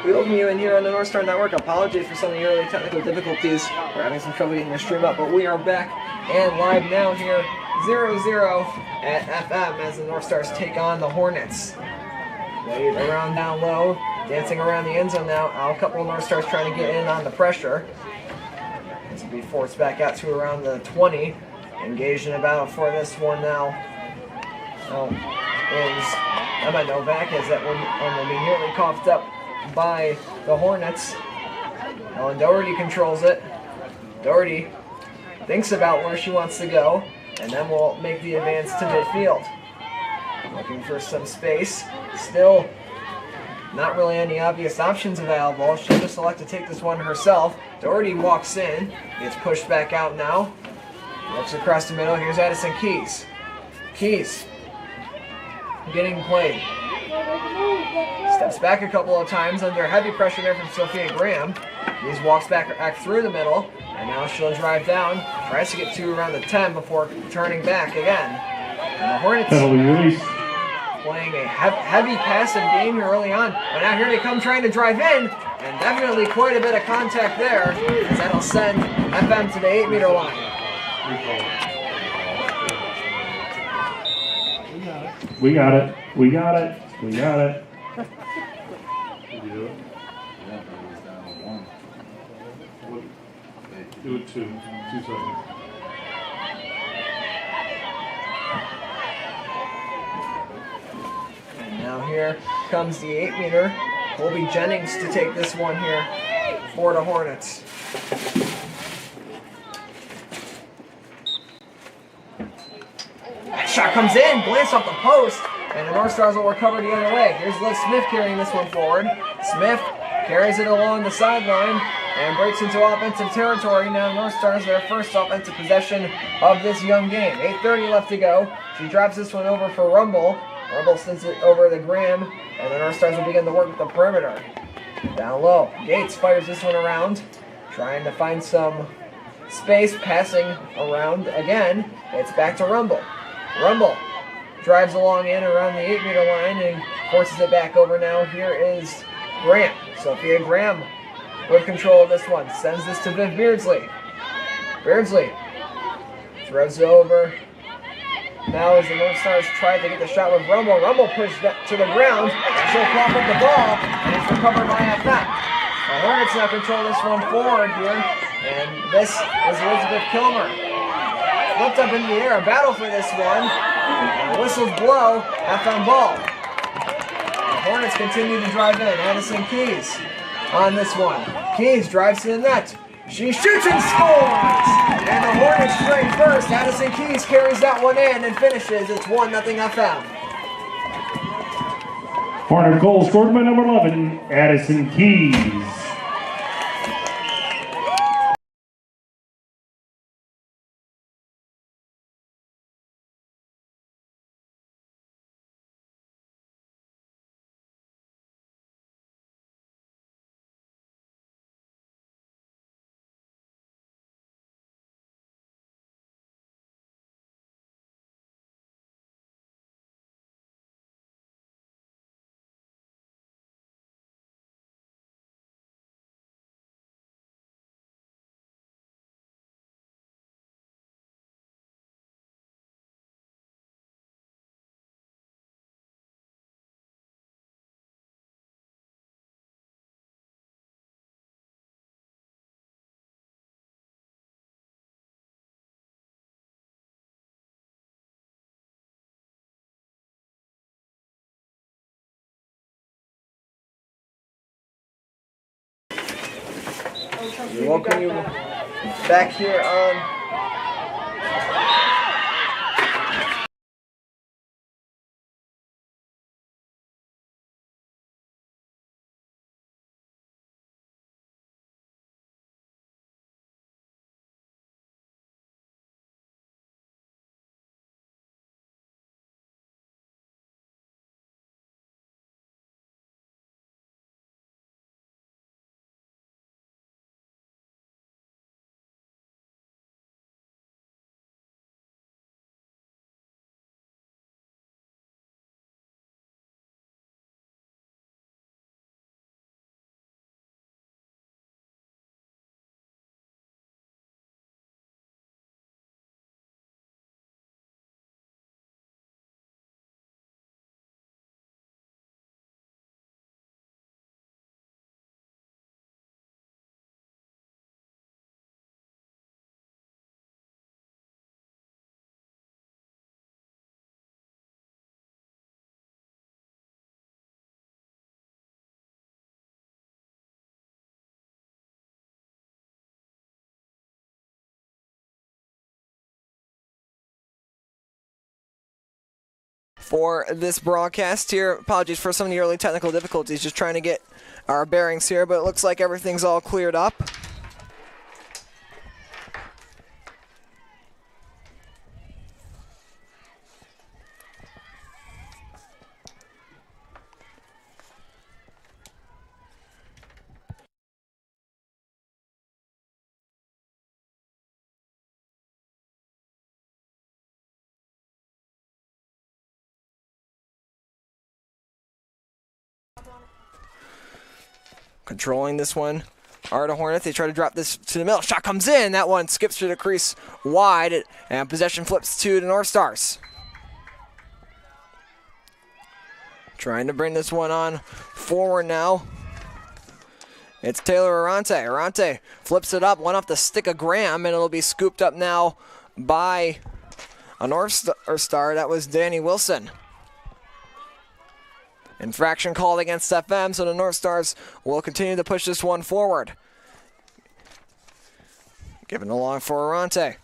We welcome you in here on the Northstar Network. Apologies for some of the early technical difficulties. We're having some trouble getting the stream up, but we are back and live now here, 0-0 at FM as the Northstars take on the Hornets. Wade around down low, dancing around the end zone now. A couple of Northstars trying to get in on the pressure. This will be forced back out to around the 20. Engaged in a battle for this one now. Emma Novak as that one will be nearly coughed up by the Hornets. Ellen Doherty controls it. Doherty thinks about where she wants to go, and then will make the advance to midfield. Looking for some space. Still not really any obvious options available. She'll just select to take this one herself. Doherty walks in, gets pushed back out now. Looks across the middle. Here's Addison Keys. Keys getting played. Steps back a couple of times under heavy pressure there from Sophia Graham. Keys walks back through the middle, and now she'll drive down. Tries to get to around the 10 before turning back again. And the Hornets playing a heavy passive game here early on. But now here they come trying to drive in, and definitely quite a bit of contact there, as that'll send FM to the 8-meter line. We got it. We got it. We got it. Did you do it? Yeah, but it was down to 1. Do it 2 seconds. And now here comes the 8-meter. Colby Jennings to take this one here for the Hornets. That shot comes in, glanced off the post, and the Northstars will recover the other way. Here's Liz Smith carrying this one forward. Smith carries it along the sideline and breaks into offensive territory. Now Northstars their first offensive possession of this young game. 8:30 left to go. She drops this one over for Rumble. Rumble sends it over to Graham, and the Northstars will begin to work with the perimeter. Down low, Gates fires this one around, trying to find some space, passing around again. It's back to Rumble. Rumble drives along in around the 8-meter line and forces it back over now. Here is Graham. Sophia Graham with control of this one. Sends this to Viv Beardsley. Beardsley throws it over. Now as the Northstars try to get the shot with Rumble. Rumble pushed that to the ground. She'll cough up the ball, and it's recovered by FM. The Hornets now control this one forward here, and this is Elizabeth Kilmer. Flipped up in the air, a battle for this one. And whistles blow, FM ball. The Hornets continue to drive in. Addison Keys on this one. Keys drives to the net. She shoots and scores! And the Hornets straight first. Addison Keys carries that one in and finishes. It's 1-0 FM. Hornet goal scored by number 11, Addison Keys. We welcome you back here on for this broadcast here. Apologies for some of the early technical difficulties, just trying to get our bearings here, but it looks like everything's all cleared up. Controlling this one, Arda Hornet. They try to drop this to the middle. Shot comes in. That one skips through the crease wide, and possession flips to the North Stars. Trying to bring this one on forward now. It's Taylor Arante. Arante flips it up, one off the stick of Graham, and it'll be scooped up now by a North Star. That was Danny Wilson. Infraction called against FM, so the North Stars will continue to push this one forward. Giving along for Arante.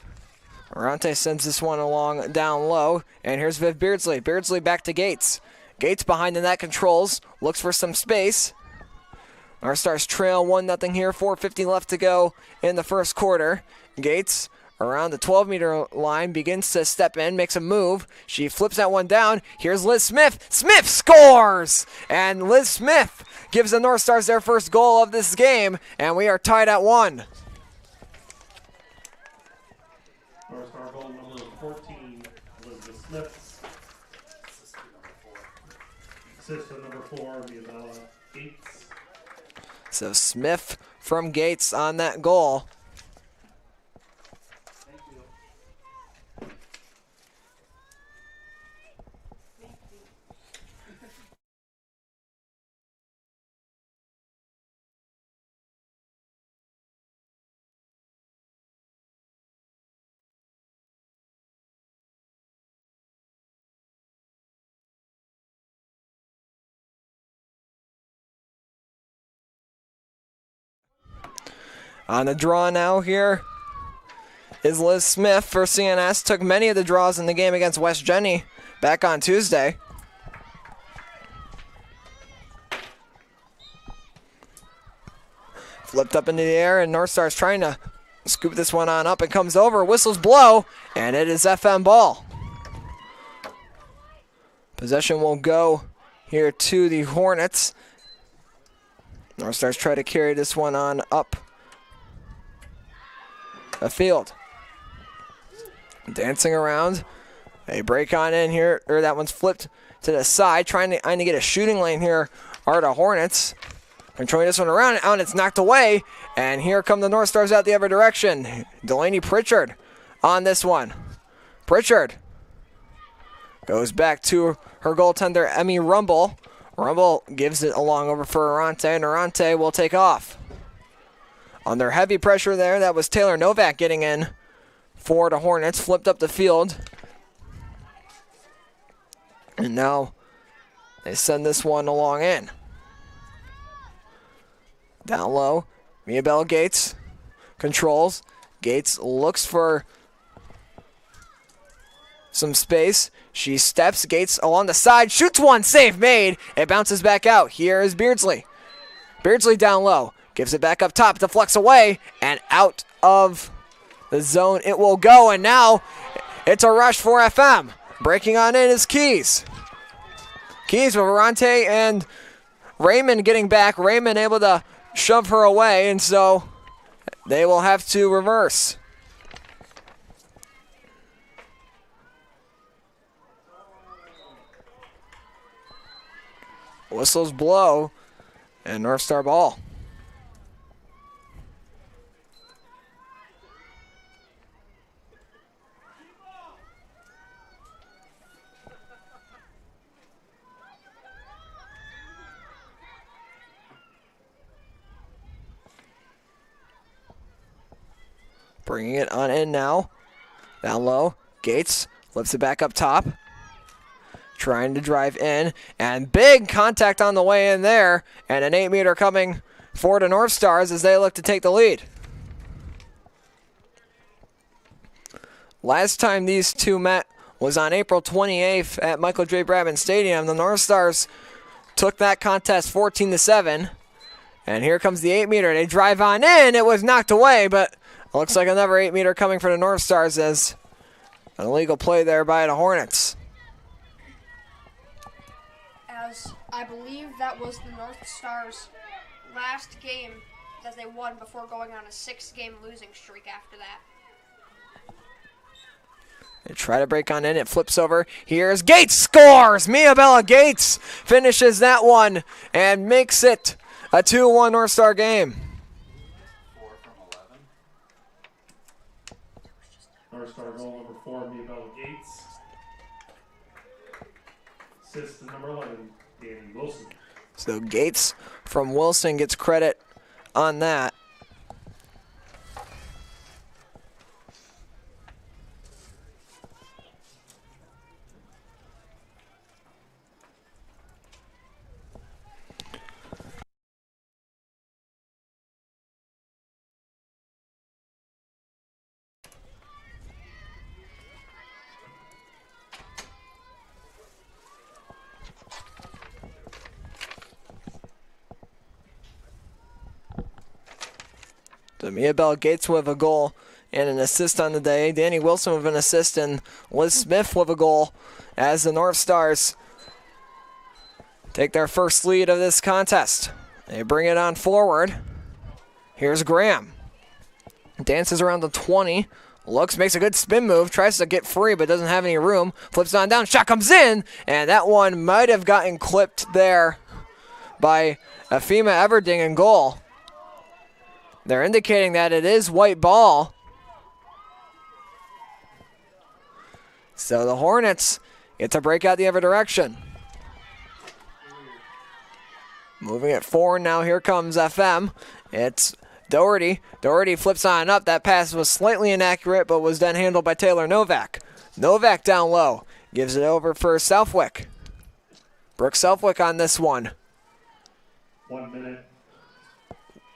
Arante sends this one along down low, and here's Viv Beardsley. Beardsley back to Gates. Gates behind the net controls, looks for some space. North Stars trail 1-0 here, 4:50 left to go in the first quarter. Gates around the 12-meter line, begins to step in, makes a move. She flips that one down. Here's Liz Smith. Smith scores! And Liz Smith gives the North Stars their first goal of this game, and we are tied at 1. North Star goal number 14, Elizabeth Smith. Assist to number 4, Isabella Gates. So Smith from Gates on that goal. On the draw now here is Liz Smith for CNS. Took many of the draws in the game against West Jenny back on Tuesday. Flipped up into the air, and North Star's trying to scoop this one on up. It comes over, whistles blow, and it is FM ball. Possession will go here to the Hornets. North Stars try to carry this one on up the field. Dancing around. They break on in here, or that one's flipped to the side, trying to get a shooting lane here. Arda Hornets controlling this one around, and it's knocked away. And here come the North Stars out the other direction. Delaney Pritchard on this one. Pritchard goes back to her goaltender, Emmy Rumble. Rumble gives it along over for Arante, and Arante will take off. Under heavy pressure there, that was Taylor Novak getting in for the Hornets. Flipped up the field. And now they send this one along in. Down low, Mia Bell Gates controls. Gates looks for some space. She steps, Gates along the side, shoots one, save made. It bounces back out. Here is Beardsley. Beardsley down low. Gives it back up top, deflects away, and out of the zone it will go. And now it's a rush for FM. Breaking on in is Keys. Keys with Arante and Raymond getting back. Raymond able to shove her away, and so they will have to reverse. Whistles blow, and North Star ball. Bringing it on in now. Down low. Gates lifts it back up top. Trying to drive in. And big contact on the way in there. And an 8-meter coming for the North Stars as they look to take the lead. Last time these two met was on April 28th at Michael J. Bradman Stadium. The North Stars took that contest 14-7. And here comes the 8-meter. They drive on in. It was knocked away, but it looks like another 8-meter coming for the North Stars as an illegal play there by the Hornets. As I believe that was the North Stars' last game that they won before going on a 6-game losing streak after that. They try to break on in. It flips over. Here's Gates scores. Miabella Gates finishes that one and makes it a 2-1 North Star game. 4 from 11. North Star goal number 4, Miabella Gates. Assist to number 11, Danny Wilson. So Gates from Wilson gets credit on that. So Miabella Gates with a goal and an assist on the day. Danny Wilson with an assist and Liz Smith with a goal as the North Stars take their first lead of this contest. They bring it on forward. Here's Graham. Dances around the 20. Looks, makes a good spin move. Tries to get free but doesn't have any room. Flips on down. Shot comes in. And that one might have gotten clipped there by Efima Everding in goal. They're indicating that it is white ball. So the Hornets get to break out the other direction. Moving it forward now, here comes FM. It's Doherty. Doherty flips on up. That pass was slightly inaccurate, but was then handled by Taylor Novak. Novak down low. Gives it over for Southwick. Brooke Southwick on this one. 1 minute.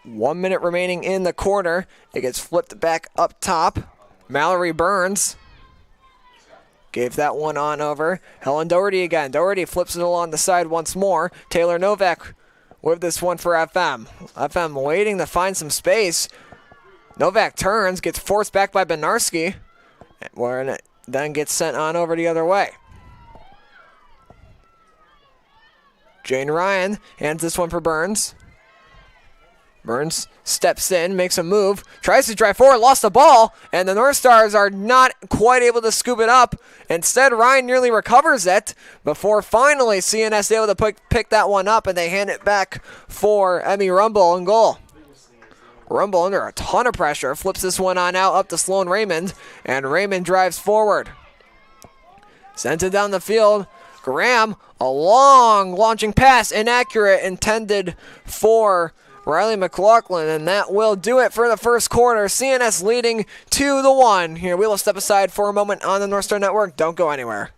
1 minute remaining in the quarter. It gets flipped back up top. Mallory Burns gave that one on over. Helen Doherty again. Doherty flips it along the side once more. Taylor Novak with this one for FM. FM waiting to find some space. Novak turns, gets forced back by Benarski, and it then gets sent on over the other way. Jane Ryan hands this one for Burns. Burns steps in, makes a move, tries to drive forward, lost the ball, and the North Stars are not quite able to scoop it up. Instead, Ryan nearly recovers it before finally CNS able to pick that one up, and they hand it back for Emmy Rumble in goal. Rumble under a ton of pressure, flips this one on out up to Sloan Raymond, and Raymond drives forward. Sent it down the field. Graham, a long launching pass, inaccurate, intended for Riley McLaughlin, and that will do it for the first quarter. CNS leading 2-1. Here, we will step aside for a moment on the Northstar Network. Don't go anywhere.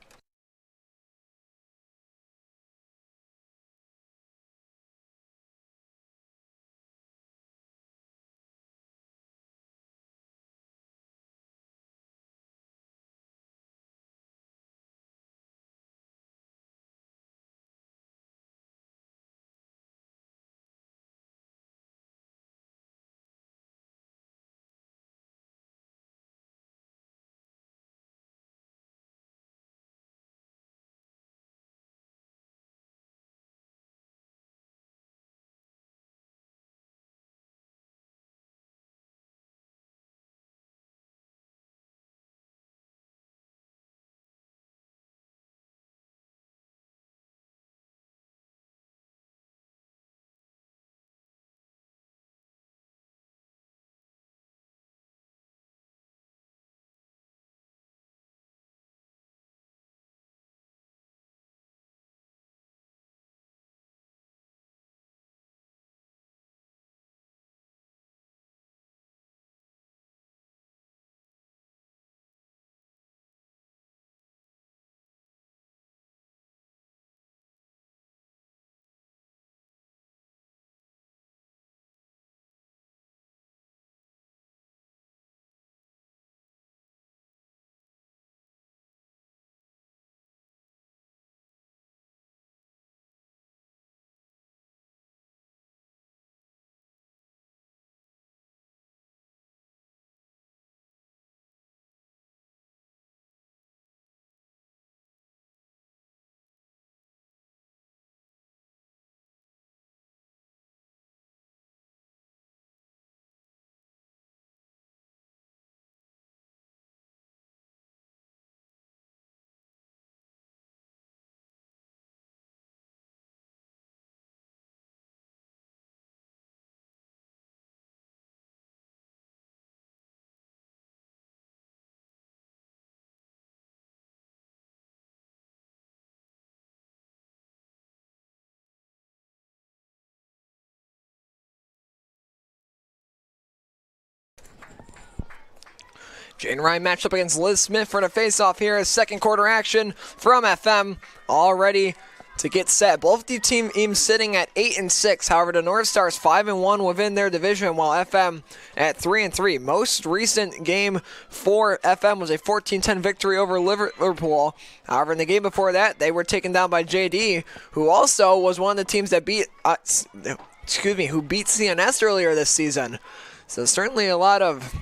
Jane Ryan matched up against Liz Smith for the face-off here as second quarter action from FM, all ready to get set. Both the teams sitting at 8-6. However, the North Stars 5-1 within their division, while FM at 3-3. Most recent game for FM was a 14-10 victory over Liverpool. However, in the game before that, they were taken down by JD, who also was one of the teams that beat who beat CNS earlier this season. So certainly a lot of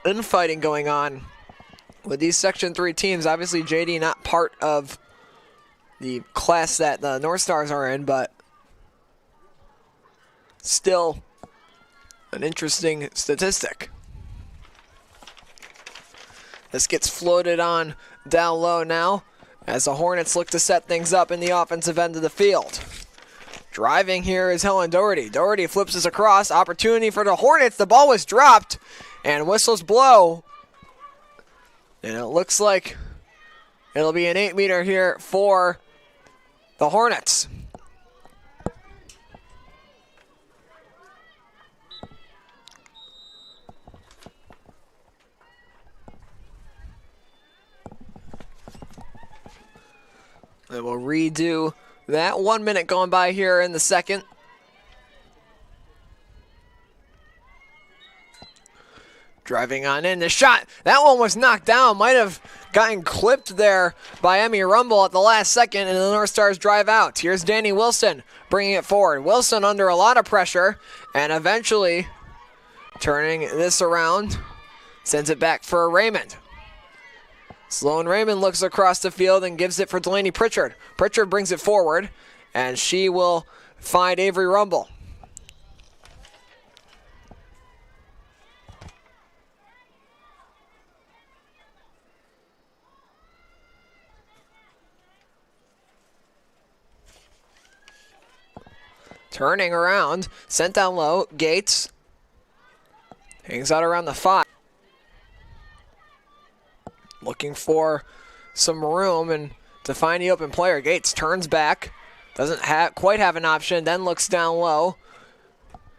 infighting going on with these Section 3 teams. Obviously, JD not part of the class that the North Stars are in, but still an interesting statistic. This gets floated on down low now as the Hornets look to set things up in the offensive end of the field. Driving here is Helen Doherty. Doherty flips this across. Opportunity for the Hornets. The ball was dropped and whistles blow. And it looks like it'll be an 8-meter here for the Hornets. And we'll redo that. 1 minute going by here in the second. Driving on in. The shot, that one was knocked down. Might have gotten clipped there by Emmy Rumble at the last second, and the North Stars drive out. Here's Danny Wilson bringing it forward. Wilson under a lot of pressure, and eventually turning this around, sends it back for Raymond. Sloan Raymond looks across the field and gives it for Delaney Pritchard. Pritchard brings it forward, and she will find Avery Rumble. Turning around, sent down low, Gates hangs out around the 5. Looking for some room and to find the open player. Gates turns back, doesn't quite have an option, then looks down low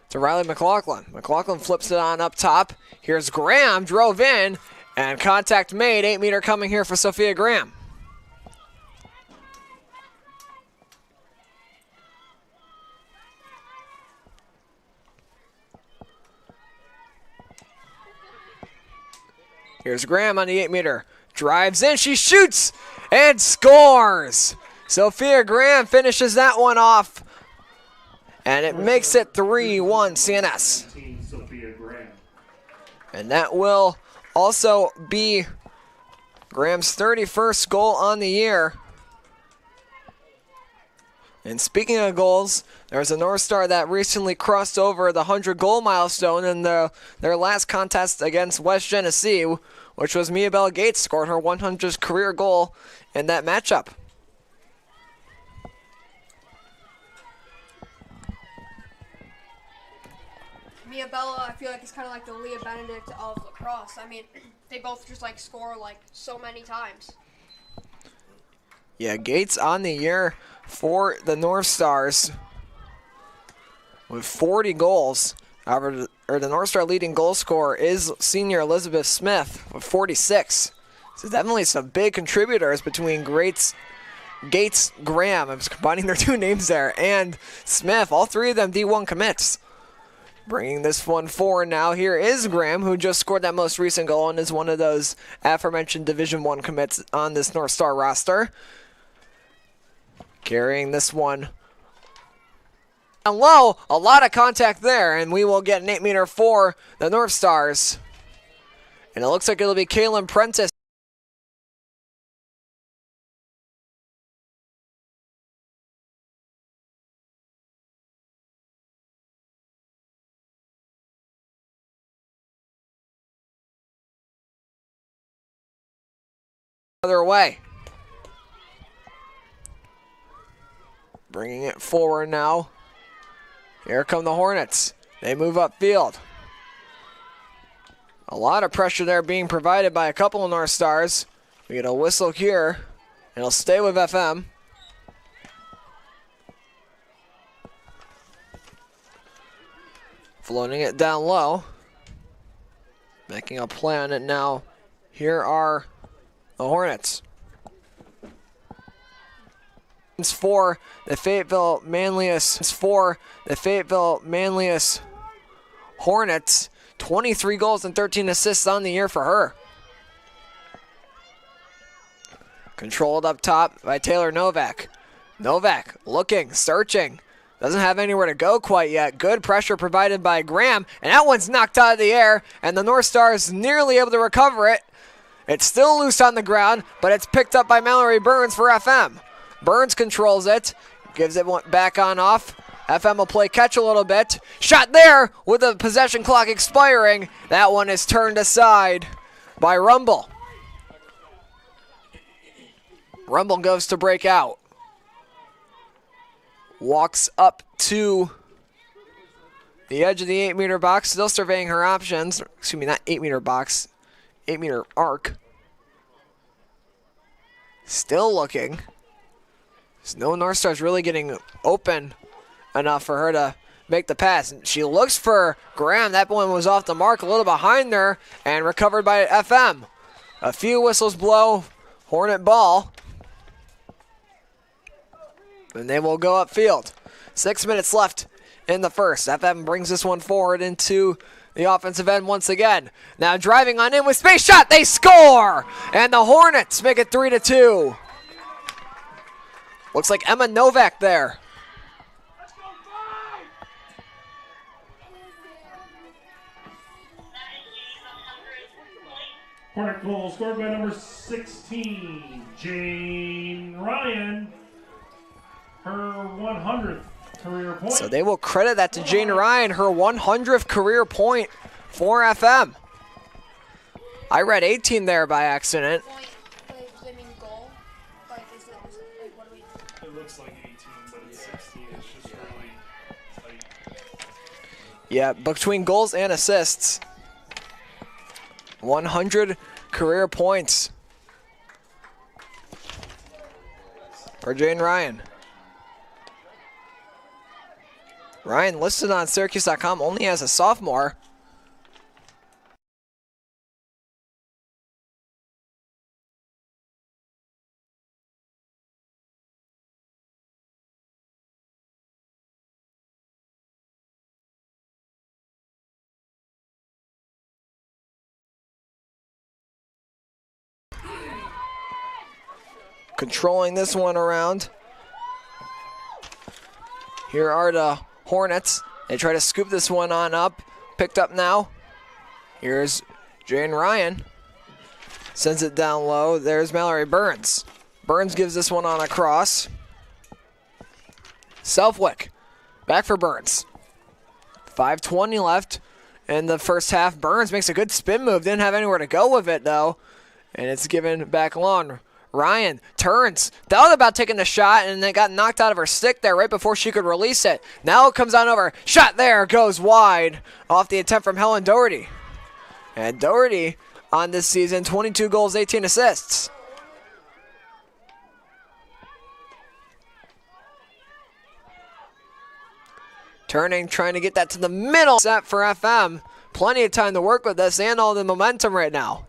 to Riley McLaughlin. McLaughlin flips it on up top. Here's Graham, drove in, and contact made. 8-meter coming here for Sophia Graham. Here's Graham on the 8-meter. Drives in, she shoots, and scores! Sophia Graham finishes that one off, and it makes it 3-1 CNS. And that will also be Graham's 31st goal on the year. And speaking of goals, there's a North Star that recently crossed over the 100-goal milestone in their last contest against West Genesee, which was Mia Bell Gates, scored her 100th career goal in that matchup. Mia Bella, I feel like it's kind of like the Leah Benedict of lacrosse. I mean, they both just like score like so many times. Yeah, Gates on the year for the North Stars with 40 goals. However, the North Star leading goal scorer is senior Elizabeth Smith with 46. So definitely some big contributors between Gates, Graham, I was combining their two names there, and Smith. All three of them D1 commits. Bringing this one forward now, here is Graham, who just scored that most recent goal and is one of those aforementioned Division I commits on this North Star roster. Carrying this one down low, a lot of contact there, and we will get an 8-meter for the North Stars. And it looks like it'll be Kaylin Prentice. Other way. Bringing it forward now. Here come the Hornets. They move upfield. A lot of pressure there being provided by a couple of North Stars. We get a whistle here, and it'll stay with FM. Floating it down low. Making a play on it now Here are the Hornets. It's for the Fayetteville-Manlius. It's for the Fayetteville-Manlius Hornets. 23 goals and 13 assists on the year for her. Controlled up top by Taylor Novak. Novak looking, searching. Doesn't have anywhere to go quite yet. Good pressure provided by Graham. And that one's knocked out of the air. And the North Star is nearly able to recover it. It's still loose on the ground, but it's picked up by Mallory Burns for FM. Burns controls it. Gives it back on off. FM will play catch a little bit. Shot there with the possession clock expiring. That one is turned aside by Rumble. Rumble goes to break out. Walks up to the edge of the 8-meter box, still surveying her options. Excuse me, not 8-meter box, 8-meter arc. Still looking. There's no North Star's really getting open enough for her to make the pass. She looks for Graham. That one was off the mark, a little behind her, and recovered by FM. A few whistles blow, Hornet ball. And they will go upfield. 6 minutes left in the first. FM brings this one forward into the offensive end once again. Now driving on in with space shot. They score! And the Hornets make it 3-2. Looks like Emma Novak there. Hornet goal scored by number 16, Jane Ryan. Her 100th career point. So they will credit that to Jane Ryan, her 100th career point for FM. I read 18 there by accident. Point, I mean goal. Like, is it like, what do we? It looks like 18, but it's 16. It's just really tight. Yeah, between goals and assists. 100 career points for Jane Ryan. Ryan listed on Syracuse.com only as a sophomore. Controlling this one around. Here are the Hornets. They try to scoop this one on up. Picked up now. Here's Jane Ryan. Sends it down low. There's Mallory Burns. Burns gives this one on a cross. Selfwick. Back for Burns. 5:20 left in the first half. Burns makes a good spin move. Didn't have anywhere to go with it, though. And it's given back long. Ryan turns. Thought about taking the shot, and it got knocked out of her stick there right before she could release it. Now it comes on over. Shot there, goes wide off the attempt from Helen Doherty. And Doherty on this season, 22 goals, 18 assists. Turning, trying to get that to the middle. Set for FM. Plenty of time to work with this and all the momentum right now.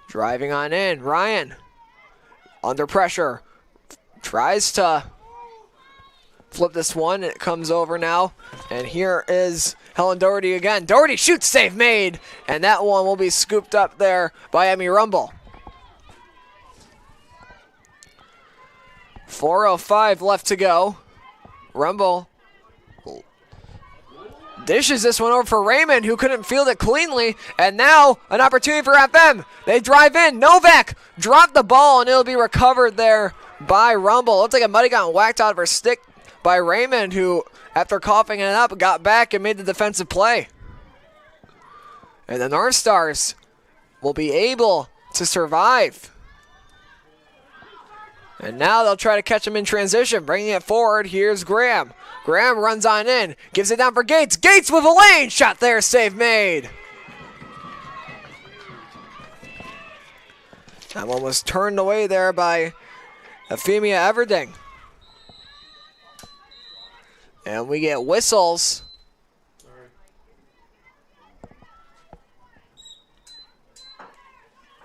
Driving on in. Ryan. Under pressure. Tries to flip this one. It comes over now. And here is Helen Doherty again. Doherty shoots, save made. And that one will be scooped up there by Emmy Rumble. 4:05 left to go. Rumble dishes this one over for Raymond, who couldn't field it cleanly. And now an opportunity for FM. They drive in. Novak dropped the ball, and it'll be recovered there by Rumble. Looks like it might have gotten whacked out of her stick by Raymond, who, after coughing it up, got back and made the defensive play. And the North Stars will be able to survive. And now they'll try to catch him in transition. Bringing it forward, here's Graham. Graham runs on in, gives it down for Gates. Gates with a lane shot there, save made. That one was turned away there by Euphemia Everding. And we get whistles. Sorry. 'Cause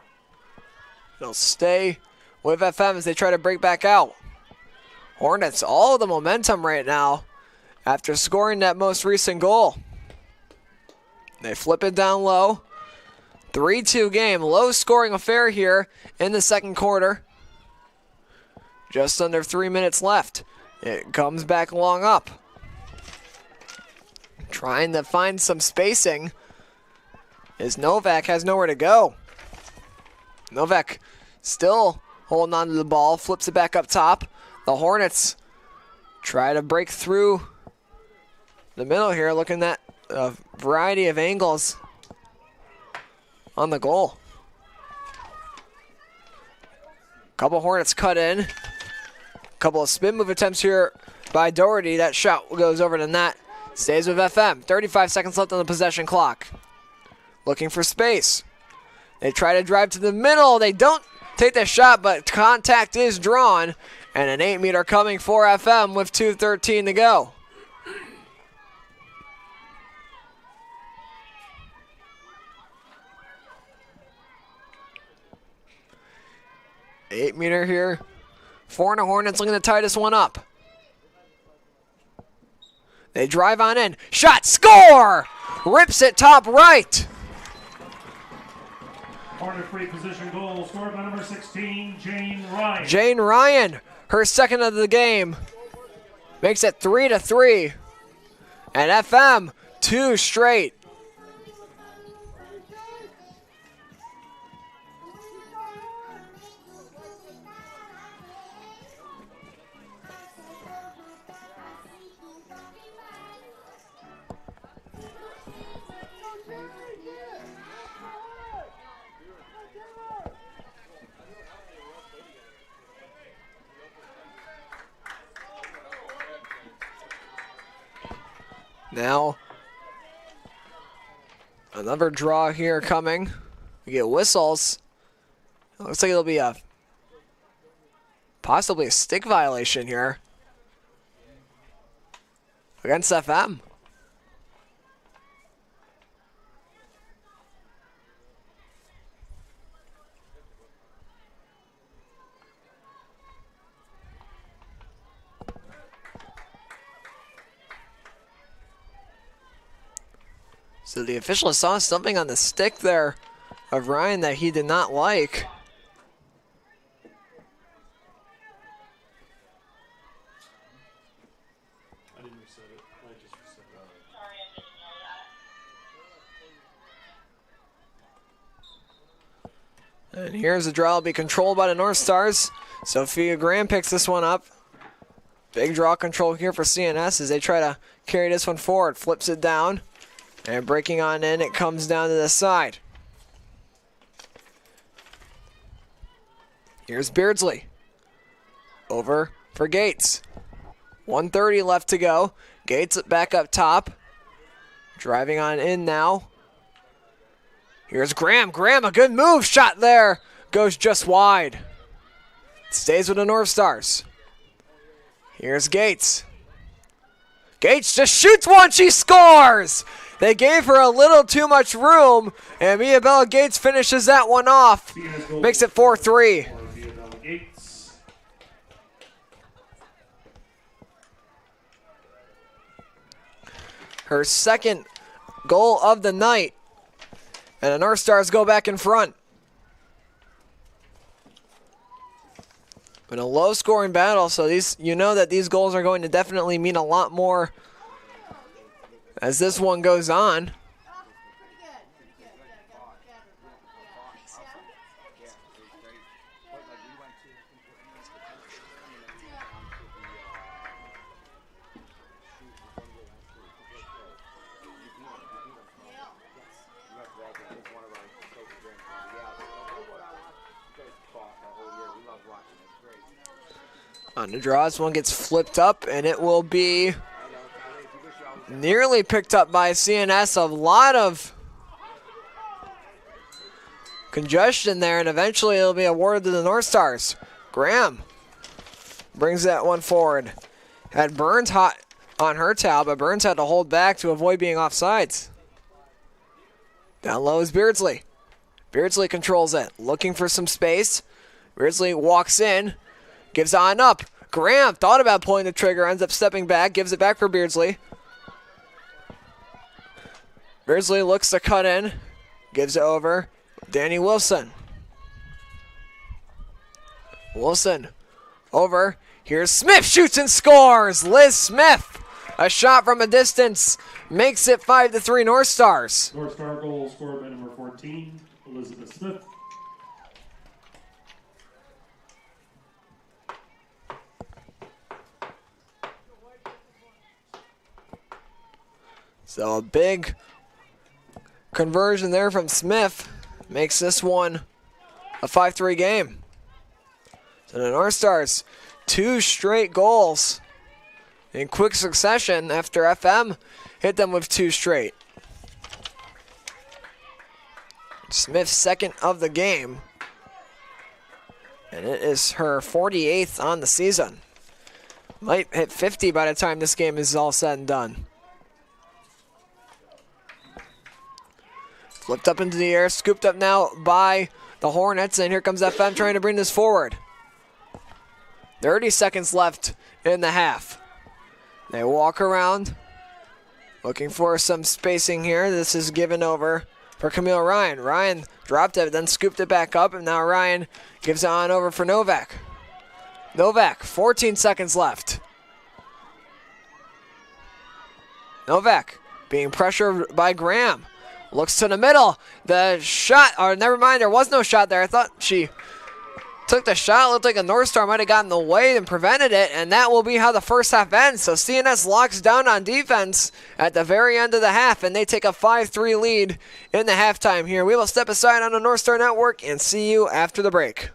They'll stay with FM as they try to break back out. Hornets, all the momentum right now after scoring that most recent goal. They flip it down low. 3-2 game, low scoring affair here in the second quarter. Just under 3 minutes left. It comes back long up. Trying to find some spacing as Novak has nowhere to go. Novak still holding on to the ball, flips it back up top. The Hornets try to break through the middle here, looking at a variety of angles on the goal. Couple Hornets cut in. Couple of spin move attempts here by Doherty. That shot goes over the net. Stays with FM. 35 seconds left on the possession clock. Looking for space. They try to drive to the middle. They don't take the shot, but contact is drawn. And an 8-meter coming for FM with 2:13 to go. Eight-meter here for the Hornets, looking to tie this one up. They drive on in. Shot, score! Rips it top right. Hornet free position goal scored by number 16, Jane Ryan. Jane Ryan, her second of the game, makes it 3-3. And FM, 2 straight. Now, another draw here coming. We get whistles. It looks like it'll be possibly a stick violation here against FM. So the official saw something on the stick there of Ryan that he did not like. I didn't reset it. I just reset it. And here's the draw. Will be controlled by the North Stars. Sophia Graham picks this one up. Big draw control here for CNS as they try to carry this one forward. Flips it down. And breaking on in, it comes down to the side. Here's Beardsley. Over for Gates. 1:30 left to go. Gates back up top. Driving on in now. Here's Graham. Graham, a good move. Shot there. Goes just wide. Stays with the North Stars. Here's Gates. Gates just shoots one. She scores! They gave her a little too much room, and Miabella Gates finishes that one off. Makes it 4-3. Her second goal of the night. And the North Stars go back in front. In a low-scoring battle, so you know that these goals are going to definitely mean a lot more as this one goes on. On the draw, this one gets flipped up, and it will be nearly picked up by CNS. A lot of congestion there, and eventually it'll be awarded to the North Stars. Graham brings that one forward. Had Burns hot on her towel, but Burns had to hold back to avoid being offsides. Down low is Beardsley. Beardsley controls it, looking for some space. Beardsley walks in, gives on up. Graham thought about pulling the trigger, ends up stepping back, gives it back for Beardsley. Beardsley looks to cut in, gives it over. Danny Wilson. Wilson over. Here's Smith, shoots and scores. Liz Smith, a shot from a distance, makes it 5-3 North Stars. North Star goal scored by number 14, Elizabeth Smith. So a big conversion there from Smith makes this one a 5-3 game. So the North Stars, 2 straight goals in quick succession after FM hit them with 2 straight. Smith's second of the game, and it is her 48th on the season. Might hit 50 by the time this game is all said and done. Flipped up into the air, scooped up now by the Hornets, and here comes FM trying to bring this forward. 30 seconds left in the half. They walk around, looking for some spacing here. This is given over for Camille Ryan. Ryan dropped it, then scooped it back up, and now Ryan gives it on over for Novak. Novak, 14 seconds left. Novak being pressured by Graham. Looks to the middle. The shot, or never mind, there was no shot there. I thought she took the shot. Looked like a North Star might have gotten in the way and prevented it, and that will be how the first half ends. So CNS locks down on defense at the very end of the half, and they take a 5-3 lead in the halftime here. We will step aside on the Northstar Network and see you after the break.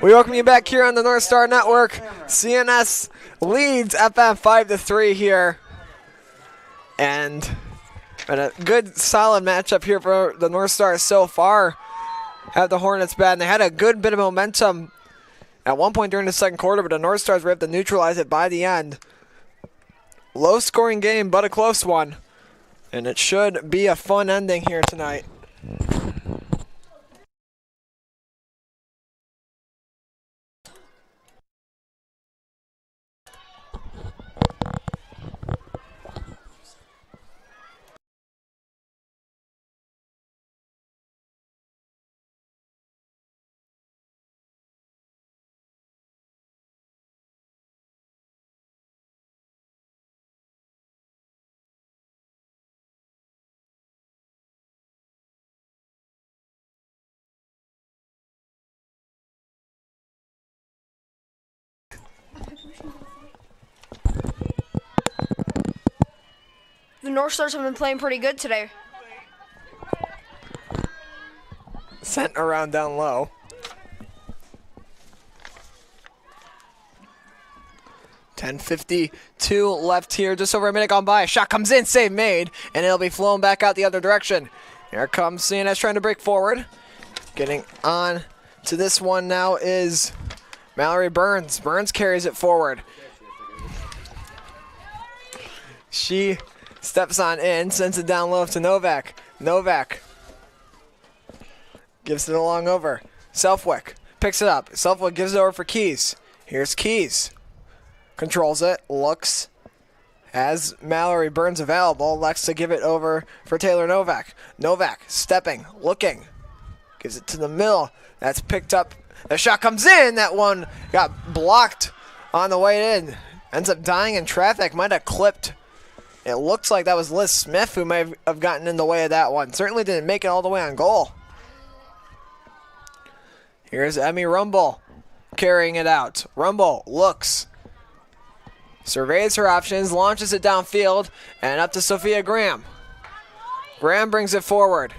We welcome you back here on the Northstar Network. CNS leads FM 5-3 here. And a good solid matchup here for the Northstar so far. Have the Hornets bad, and they had a good bit of momentum at one point during the second quarter, but the Northstars were able to neutralize it by the end. Low scoring game, but a close one. And it should be a fun ending here tonight. The Northstars have been playing pretty good today. Sent around down low. 10:52 left here, just over a minute gone by. Shot comes in, save made, and it'll be flown back out the other direction. Here comes CNS trying to break forward. Getting on to this one now is Mallory Burns. Burns carries it forward. She steps on in, sends it down low to Novak. Novak gives it along over. Selfwick picks it up. Selfwick gives it over for Keys. Here's Keys. Controls it, looks, has Mallory Burns available, elects to give it over for Taylor Novak. Novak stepping, looking, gives it to the middle. That's picked up. The shot comes in. That one got blocked on the way in. Ends up dying in traffic. Might have clipped. It looks like that was Liz Smith who may have gotten in the way of that one. Certainly didn't make it all the way on goal. Here's Emmy Rumble carrying it out. Rumble looks, surveys her options, launches it downfield, and up to Sophia Graham. Graham brings it forward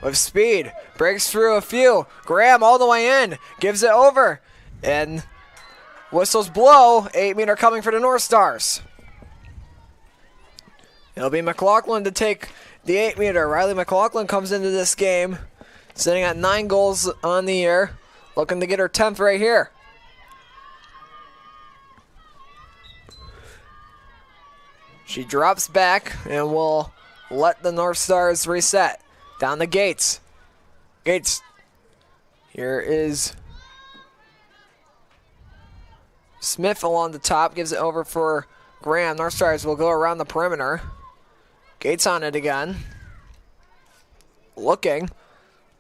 with speed, breaks through a few. Graham all the way in, gives it over, and whistles blow. 8-meter coming for the North Stars. It'll be McLaughlin to take the 8-meter. Riley McLaughlin comes into this game sitting at 9 goals on the year, looking to get her 10th right here. She drops back and will let the North Stars reset. Down the Gates. Gates. Here is Smith along the top. Gives it over for Graham. North Stars will go around the perimeter. Gates on it again. Looking.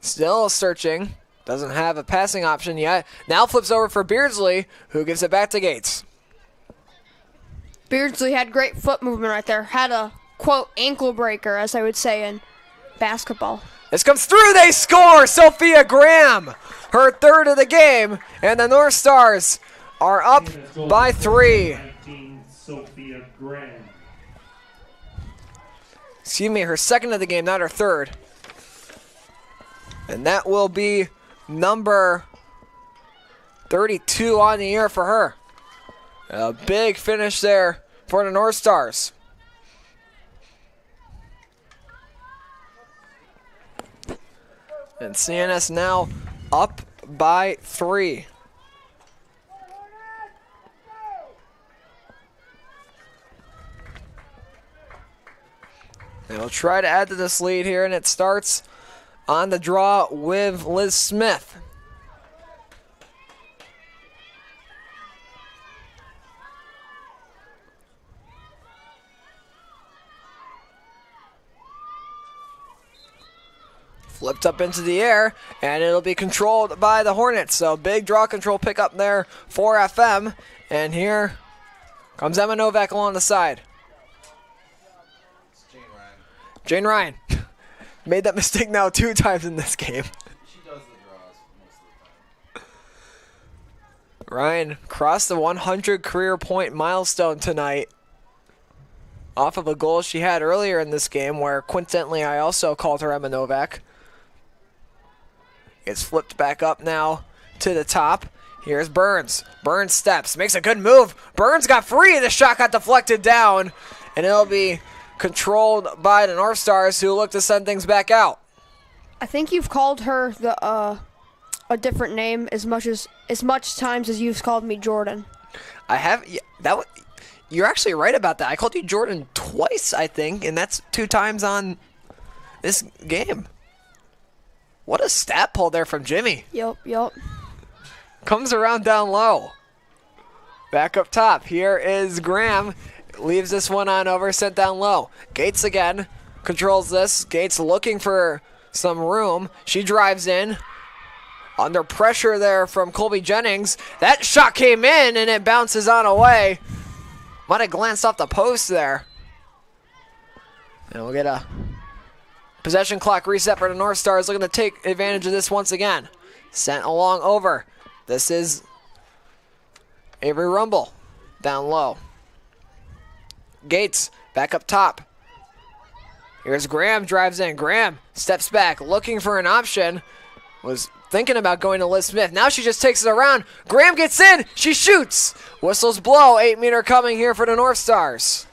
Still searching. Doesn't have a passing option yet. Now flips over for Beardsley, who gives it back to Gates. Beardsley had great foot movement right there. Had a, quote, ankle breaker, as I would say in basketball. This comes through. They score. Sophia Graham, her 3rd of the game. And the North Stars are up by 3. 19, Sophia Graham. Excuse me, her 2nd of the game, not her 3rd. And that will be number 32 on the year for her. A big finish there for the North Stars. And CNS now up by 3. They'll try to add to this lead here, and it starts on the draw with Liz Smith. Flipped up into the air, and it'll be controlled by the Hornets. So big draw control pickup there for FM. And here comes Emma Novak along the side. Jane Ryan made that mistake now 2 times in this game. She does the draws most of the time. Ryan crossed the 100 career point milestone tonight off of a goal she had earlier in this game, where coincidentally I also called her Emma Novak. It's flipped back up now to the top. Here's Burns. Burns steps, makes a good move. Burns got free. The shot got deflected down, and it'll be controlled by the North Stars, who look to send things back out. I think you've called her a different name as much times as you've called me Jordan. I have. Yeah, you're actually right about that. I called you Jordan twice, I think, and that's 2 times on this game. What a stat pull there from Jimmy. Yup. Comes around down low. Back up top. Here is Graham. Leaves this one on over, sent down low. Gates again. Controls this. Gates looking for some room. She drives in. Under pressure there from Colby Jennings. That shot came in and it bounces on away. Might have glanced off the post there. And we'll get a possession clock reset for the North Stars. Looking to take advantage of this once again. Sent along over. This is Avery Rumble down low. Gates back up top. Here's Graham, drives in. Graham steps back, looking for an option. Was thinking about going to Liz Smith. Now she just takes it around. Graham gets in. She shoots. Whistles blow. 8-meter coming here for the North Stars.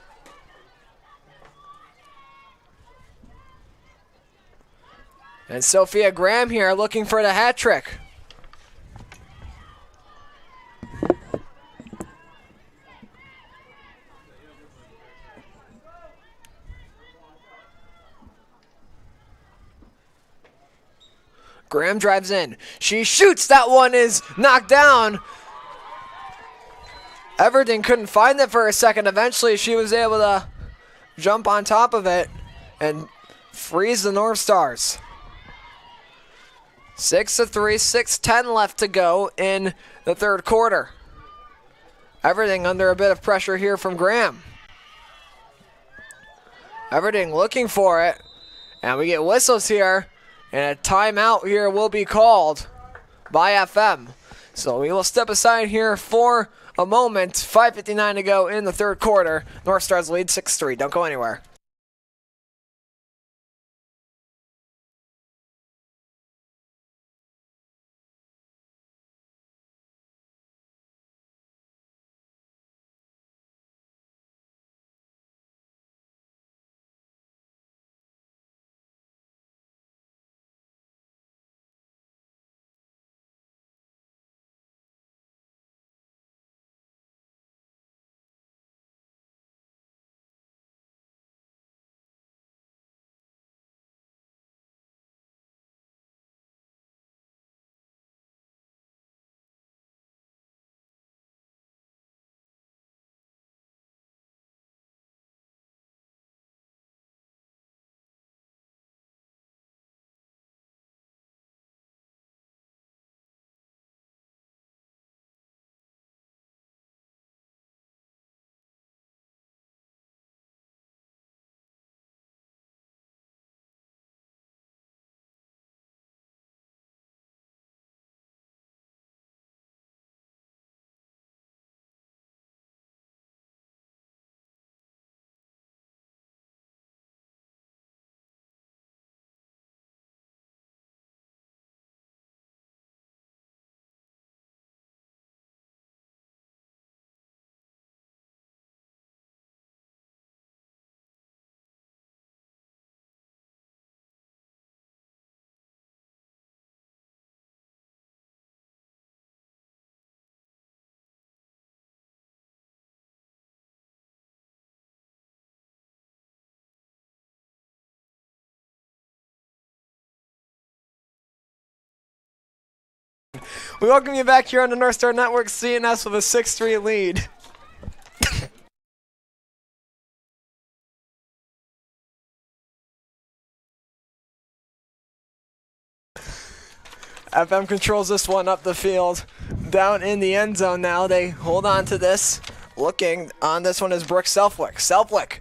And Sophia Graham here looking for the hat trick. Graham drives in. She shoots. That one is knocked down. Everton couldn't find it for a second. Eventually, she was able to jump on top of it and freeze the North Stars. 6-3, 6:10 left to go in the third quarter. Everything under a bit of pressure here from Graham. Everything looking for it. And we get whistles here. And a timeout here will be called by FM. So we will step aside here for a moment. 5:59 to go in the third quarter. North Stars lead 6-3. Don't go anywhere. We welcome you back here on the Northstar Network, CNS with a 6-3 lead. FM controls this one up the field. Down in the end zone now. They hold on to this. Looking on this one is Brooke Selfwick. Selfwick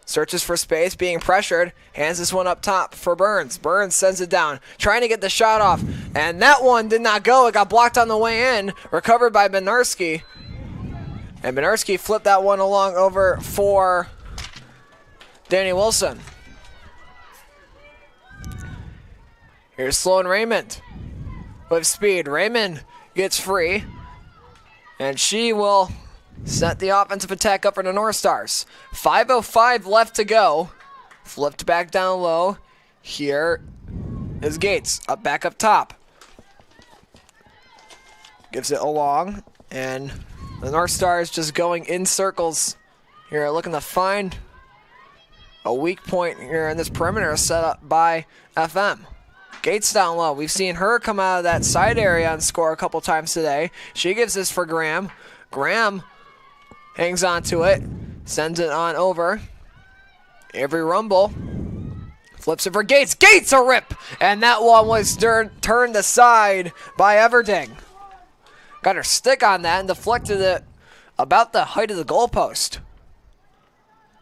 searches for space, being pressured. Hands this one up top for Burns. Burns sends it down, trying to get the shot off. And that one did not go. It got blocked on the way in. Recovered by Benarski. And Benarski flipped that one along over for Danny Wilson. Here's Sloan Raymond with speed. Raymond gets free. And she will set the offensive attack up for the North Stars. 5:05 left to go. Flipped back down low. Here is Gates, back up top. Gives it along, and the North Stars just going in circles here, looking to find a weak point here in this perimeter set up by FM. Gates down low. We've seen her come out of that side area and score a couple times today. She gives this for Graham. Graham hangs on to it, sends it on over. Avery Rumble flips it for Gates. Gates a rip! And that one was turned aside by Everding. Got her stick on that and deflected it about the height of the goalpost.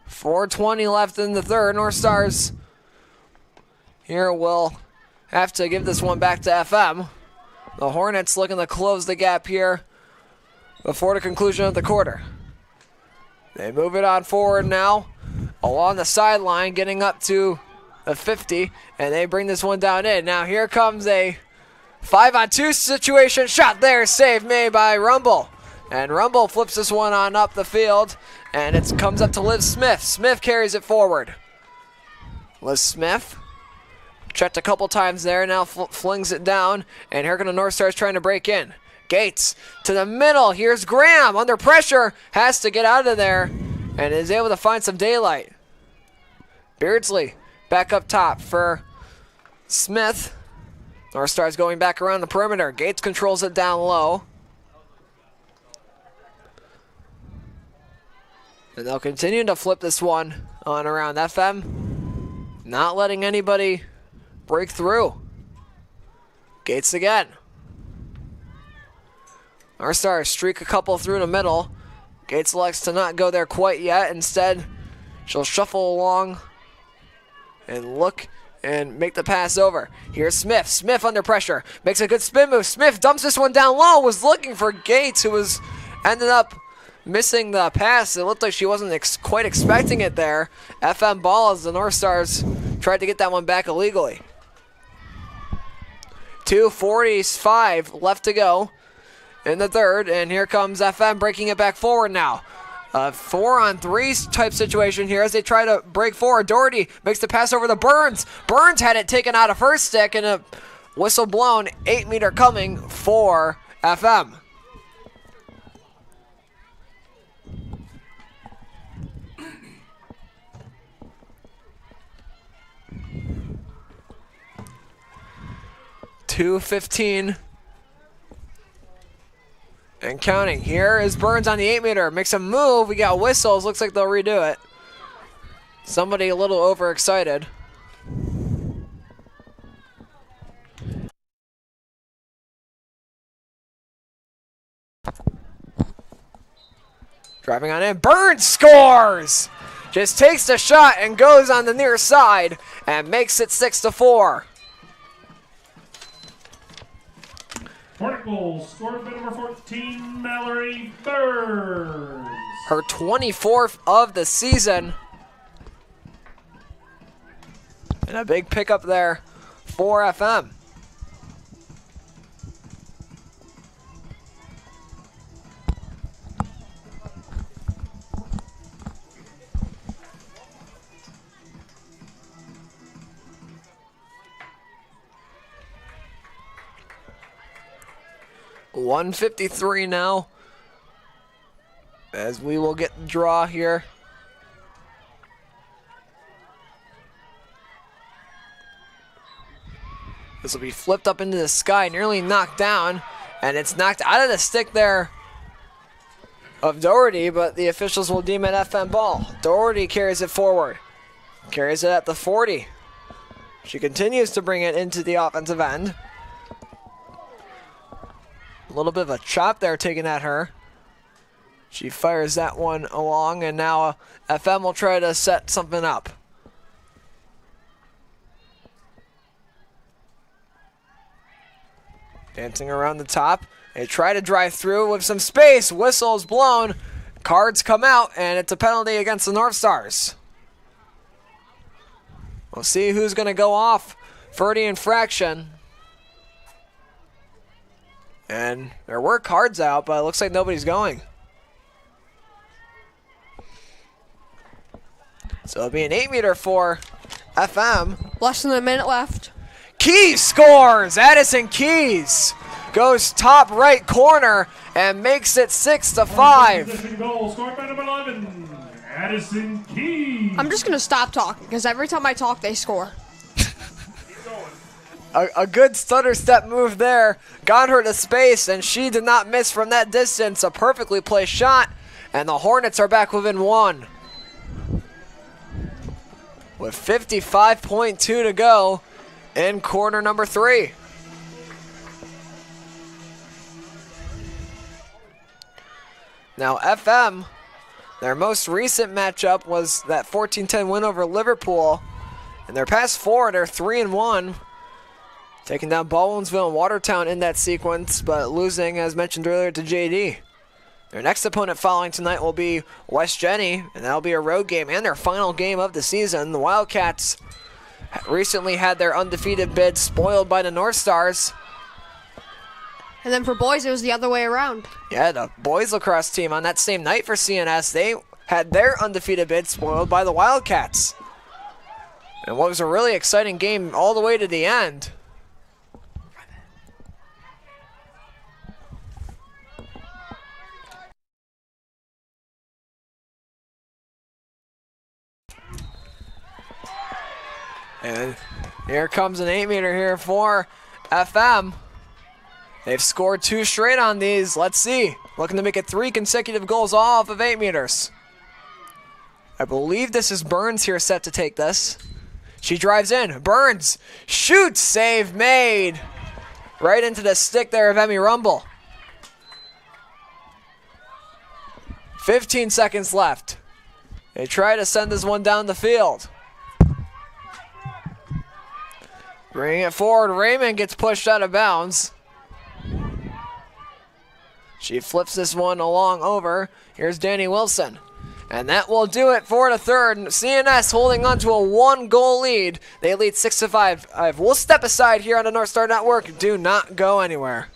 4:20 left in the third. North Stars here will have to give this one back to FM. The Hornets looking to close the gap here before the conclusion of the quarter. They move it on forward now along the sideline, getting up to the 50, and they bring this one down in. Now here comes a 5-on-2 situation. Shot there, save made by Rumble. And Rumble flips this one on up the field, and it comes up to Liv Smith. Smith carries it forward. Liv Smith checked a couple times there, now flings it down, and here come the North Stars trying to break in. Gates to the middle. Here's Graham under pressure, has to get out of there, and is able to find some daylight. Beardsley back up top for Smith. North Stars going back around the perimeter. Gates controls it down low. And they'll continue to flip this one on around. FM not letting anybody break through. Gates again. North Stars streak a couple through the middle. Gates elects to not go there quite yet. Instead, she'll shuffle along and look and make the pass over. Here's Smith. Smith under pressure. Makes a good spin move. Smith dumps this one down low. Was looking for Gates, who ended up missing the pass. It looked like she wasn't quite expecting it there. FM ball as the North Stars tried to get that one back illegally. 2:45 left to go in the third, and here comes FM breaking it back forward now. A 4-on-3 type situation here as they try to break forward. Doherty makes the pass over to Burns. Burns had it taken out of her stick, and a whistle blown. 8-meter coming for FM. .215 and counting. Here is Burns on the 8-meter. Makes a move. We got whistles. Looks like they'll redo it. Somebody a little overexcited. Driving on in. Burns scores! Just takes the shot and goes on the near side and makes it 6-4. Hornet goal scored by number 14, Mallory Burns. Her 24th of the season. And a big pickup there for FM. .153 now, as we will get the draw here. This will be flipped up into the sky, nearly knocked down, and it's knocked out of the stick there of Doherty, but the officials will deem it FM ball. Doherty carries it forward, carries it at the 40. She continues to bring it into the offensive end. A little bit of a chop there taken at her. She fires that one along, and now FM will try to set something up. Dancing around the top. They try to drive through with some space. Whistles blown. Cards come out, and it's a penalty against the North Stars. We'll see who's going to go off for the infraction. And there were cards out, but it looks like nobody's going. So it'll be an 8-meter for FM. Less than a minute left. Keys scores! Addison Keys goes top right corner and makes it 6-5. Position goal scored by number 11, Addison Keys. I'm just going to stop talking because every time I talk, they score. A good stutter step move there got her to space, and she did not miss from that distance. A perfectly placed shot, and the Hornets are back within 1. With 55.2 to go in quarter number 3. Now FM, their most recent matchup was that 14-10 win over Liverpool. And their past 4, they're 3-1. Taking down Baldwinsville and Watertown in that sequence, but losing, as mentioned earlier, to JD. Their next opponent following tonight will be West Jenny, and that'll be a road game and their final game of the season. The Wildcats recently had their undefeated bid spoiled by the North Stars. And then for boys, it was the other way around. Yeah, the boys lacrosse team on that same night for CNS, they had their undefeated bid spoiled by the Wildcats. And what was a really exciting game all the way to the end. And here comes an 8-meter here for FM. They've scored 2 straight on these. Let's see. Looking to make it 3 consecutive goals off of 8 meters. I believe this is Burns here set to take this. She drives in. Burns shoots. Save made. Right into the stick there of Emmy Rumble. 15 seconds left. They try to send this one down the field. Bringing it forward, Raymond gets pushed out of bounds. She flips this one along over. Here's Danny Wilson. And that will do it for the third. CNS holding on to a 1-goal lead. They lead 6-5. We'll step aside here on the Northstar Network. Do not go anywhere.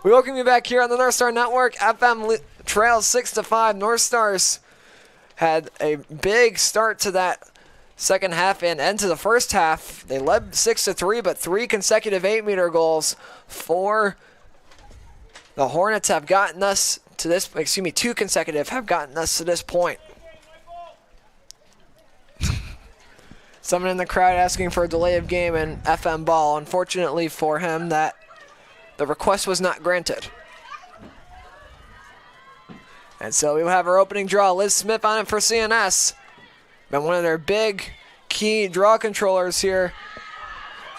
We welcome you back here on the Northstar Network. FM trails 6-5. North Stars had a big start to that second half and into the first half. They led 6-3, but 3 consecutive 8-meter goals for the Hornets have gotten us to this, 2 consecutive have gotten us to this point. Someone in the crowd asking for a delay of game in FM ball. Unfortunately for him, that the request was not granted. And so we'll have our opening draw. Liz Smith on it for CNS. Been one of their big key draw controllers here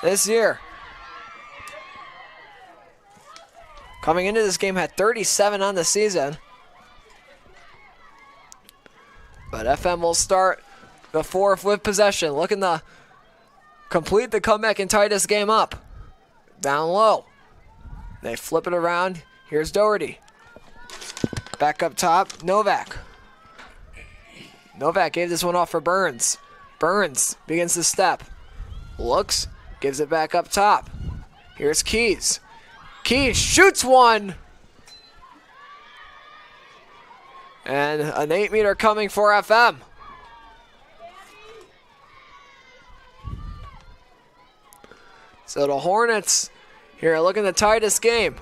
this year. Coming into this game, had 37 on the season. But FM will start the fourth with possession, looking to complete the comeback and tie this game up. Down low. They flip it around. Here's Doherty. Back up top, Novak. Novak gave this one off for Burns. Burns begins to step. Looks, gives it back up top. Here's Keys. Keys shoots one. And an 8-meter coming for FM. So the Hornets here looking to tie this game.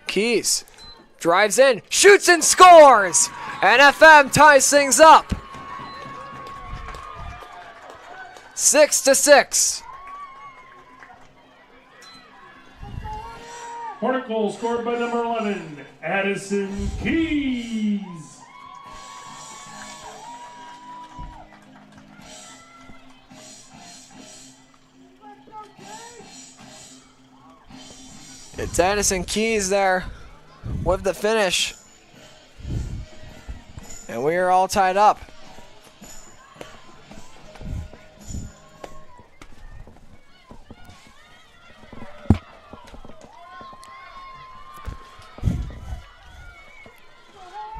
Keys drives in, shoots and scores! And FM ties things up. 6-6. Hornet goal scored by number 11, Addison Keys. It's Addison Keys there with the finish. And we are all tied up.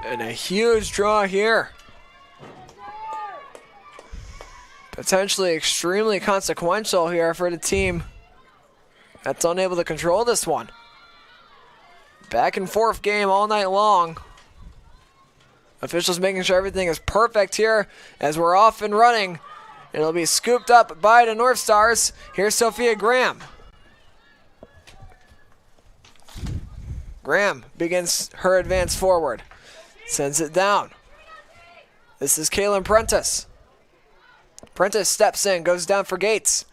And a huge draw here. Potentially extremely consequential here for the team that's unable to control this one. Back and forth game all night long. Officials making sure everything is perfect here as we're off and running. It'll be scooped up by the North Stars. Here's Sophia Graham. Graham begins her advance forward. Sends it down. This is Kaylin Prentice. Prentice steps in, goes down for Gates.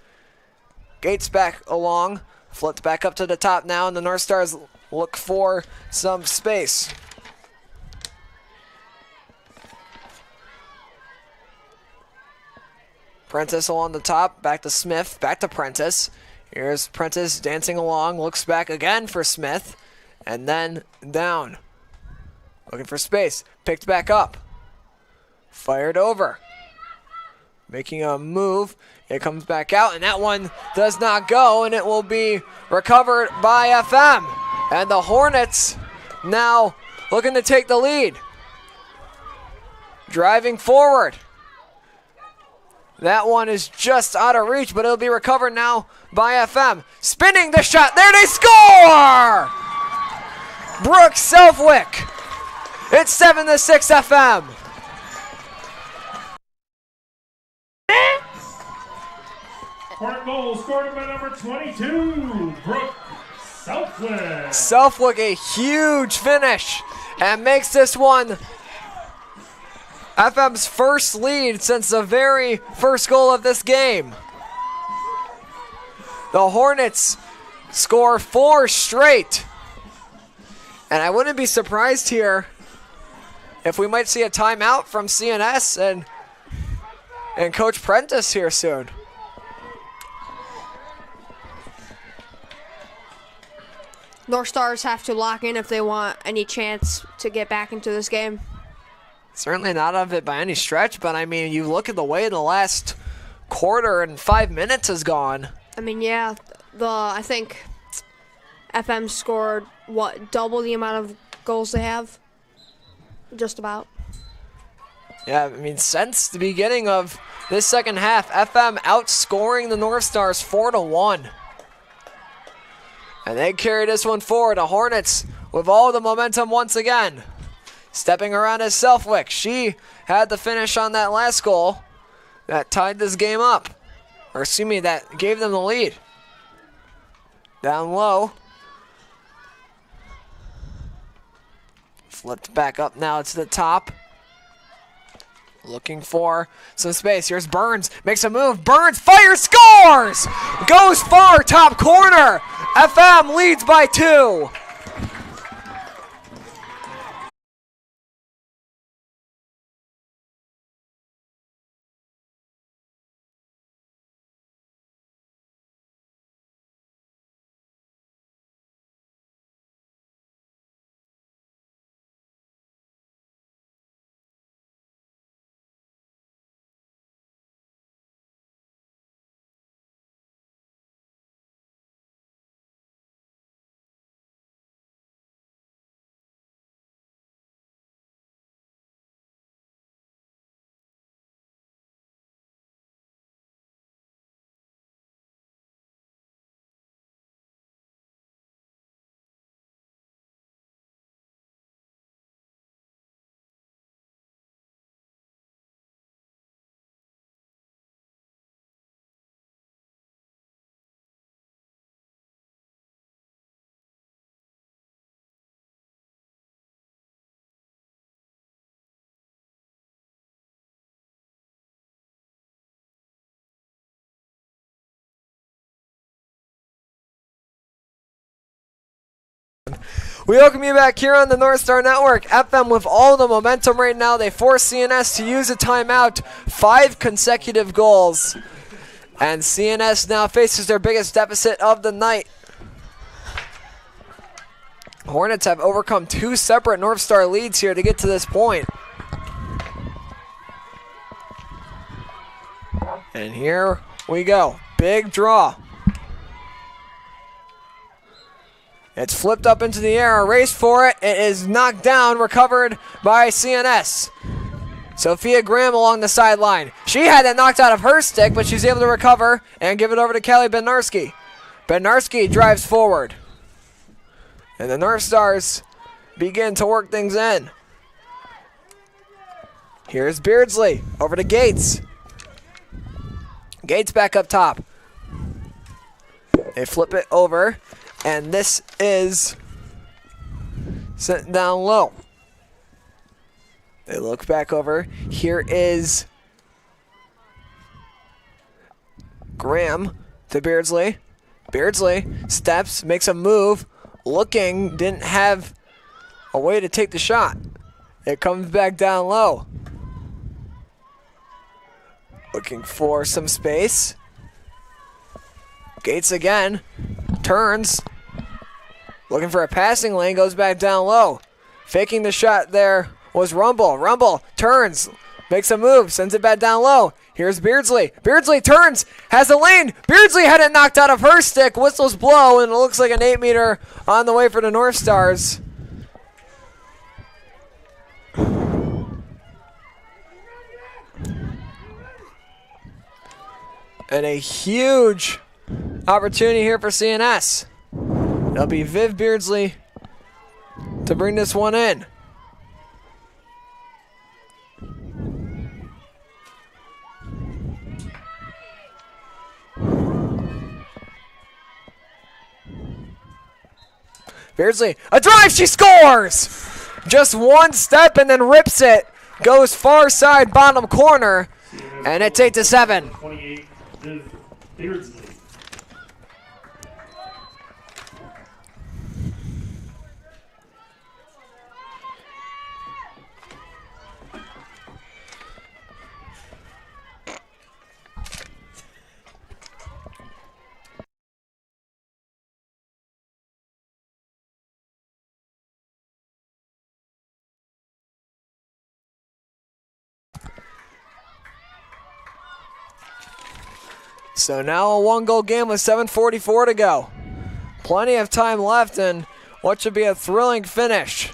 Gates back along. Flipped back up to the top now, and the North Stars look for some space. Prentice along the top, back to Smith, back to Prentice. Here's Prentice dancing along, looks back again for Smith, and then down. Looking for space, picked back up. Fired over. Making a move. It comes back out, and that one does not go, and it will be recovered by FM. And the Hornets now looking to take the lead. Driving forward. That one is just out of reach, but it'll be recovered now by FM. Spinning the shot. There they score! Brooke Selfwick. It's 7-6 FM. Hornet goal scored by number 22, Brooke Southwick. Southwick, a huge finish, and makes this one FM's first lead since the very first goal of this game. The Hornets score 4 straight. And I wouldn't be surprised here if we might see a timeout from CNS and Coach Prentice here soon. North Stars have to lock in if they want any chance to get back into this game. Certainly not of it by any stretch, but I mean, you look at the way the last quarter and 5 minutes has gone. I mean, yeah, I think FM scored, double the amount of goals they have? Just about. Yeah, I mean, since the beginning of this second half, FM outscoring the North Stars 4-1. And they carry this one forward. The Hornets with all the momentum once again. Stepping around is Selfwick. She had the finish on that last goal. that tied this game up. Or excuse me, that gave them the lead. Down low. Flipped back up now to the top. Looking for some space. Here's Burns. Makes a move. Burns fires, scores! Goes far, top corner. FM leads by 2. We welcome you back here on the Northstar Network. FM with all the momentum right now. They force CNS to use a timeout. 5 consecutive goals. And CNS now faces their biggest deficit of the night. Hornets have overcome 2 separate Northstar leads here to get to this point. And here we go. Big draw. It's flipped up into the air, a race for it. It is knocked down, recovered by CNS. Sophia Graham along the sideline. She had it knocked out of her stick, but she's able to recover and give it over to Kelly Bednarski. Bednarski drives forward. And the North Stars begin to work things in. Here's Beardsley over to Gates. Gates back up top. They flip it over. And this is sent down low. They look back over. Here is Graham to Beardsley. Beardsley steps, makes a move. Looking, didn't have a way to take the shot. It comes back down low. Looking for some space. Gates again. Turns. Looking for a passing lane. Goes back down low. Faking the shot there was Rumble. Rumble turns. Makes a move. Sends it back down low. Here's Beardsley. Beardsley turns. Has a lane. Beardsley had it knocked out of her stick. Whistles blow. And it looks like an 8-meter on the way for the North Stars. And a huge opportunity here for CNS. It'll be Viv Beardsley to bring this one in. Beardsley, a drive, she scores! Just one step and then rips it. Goes far side bottom corner, and it's 8-7. 28, Viv Beardsley. So now a 1-goal game with 7:44 to go. Plenty of time left and what should be a thrilling finish.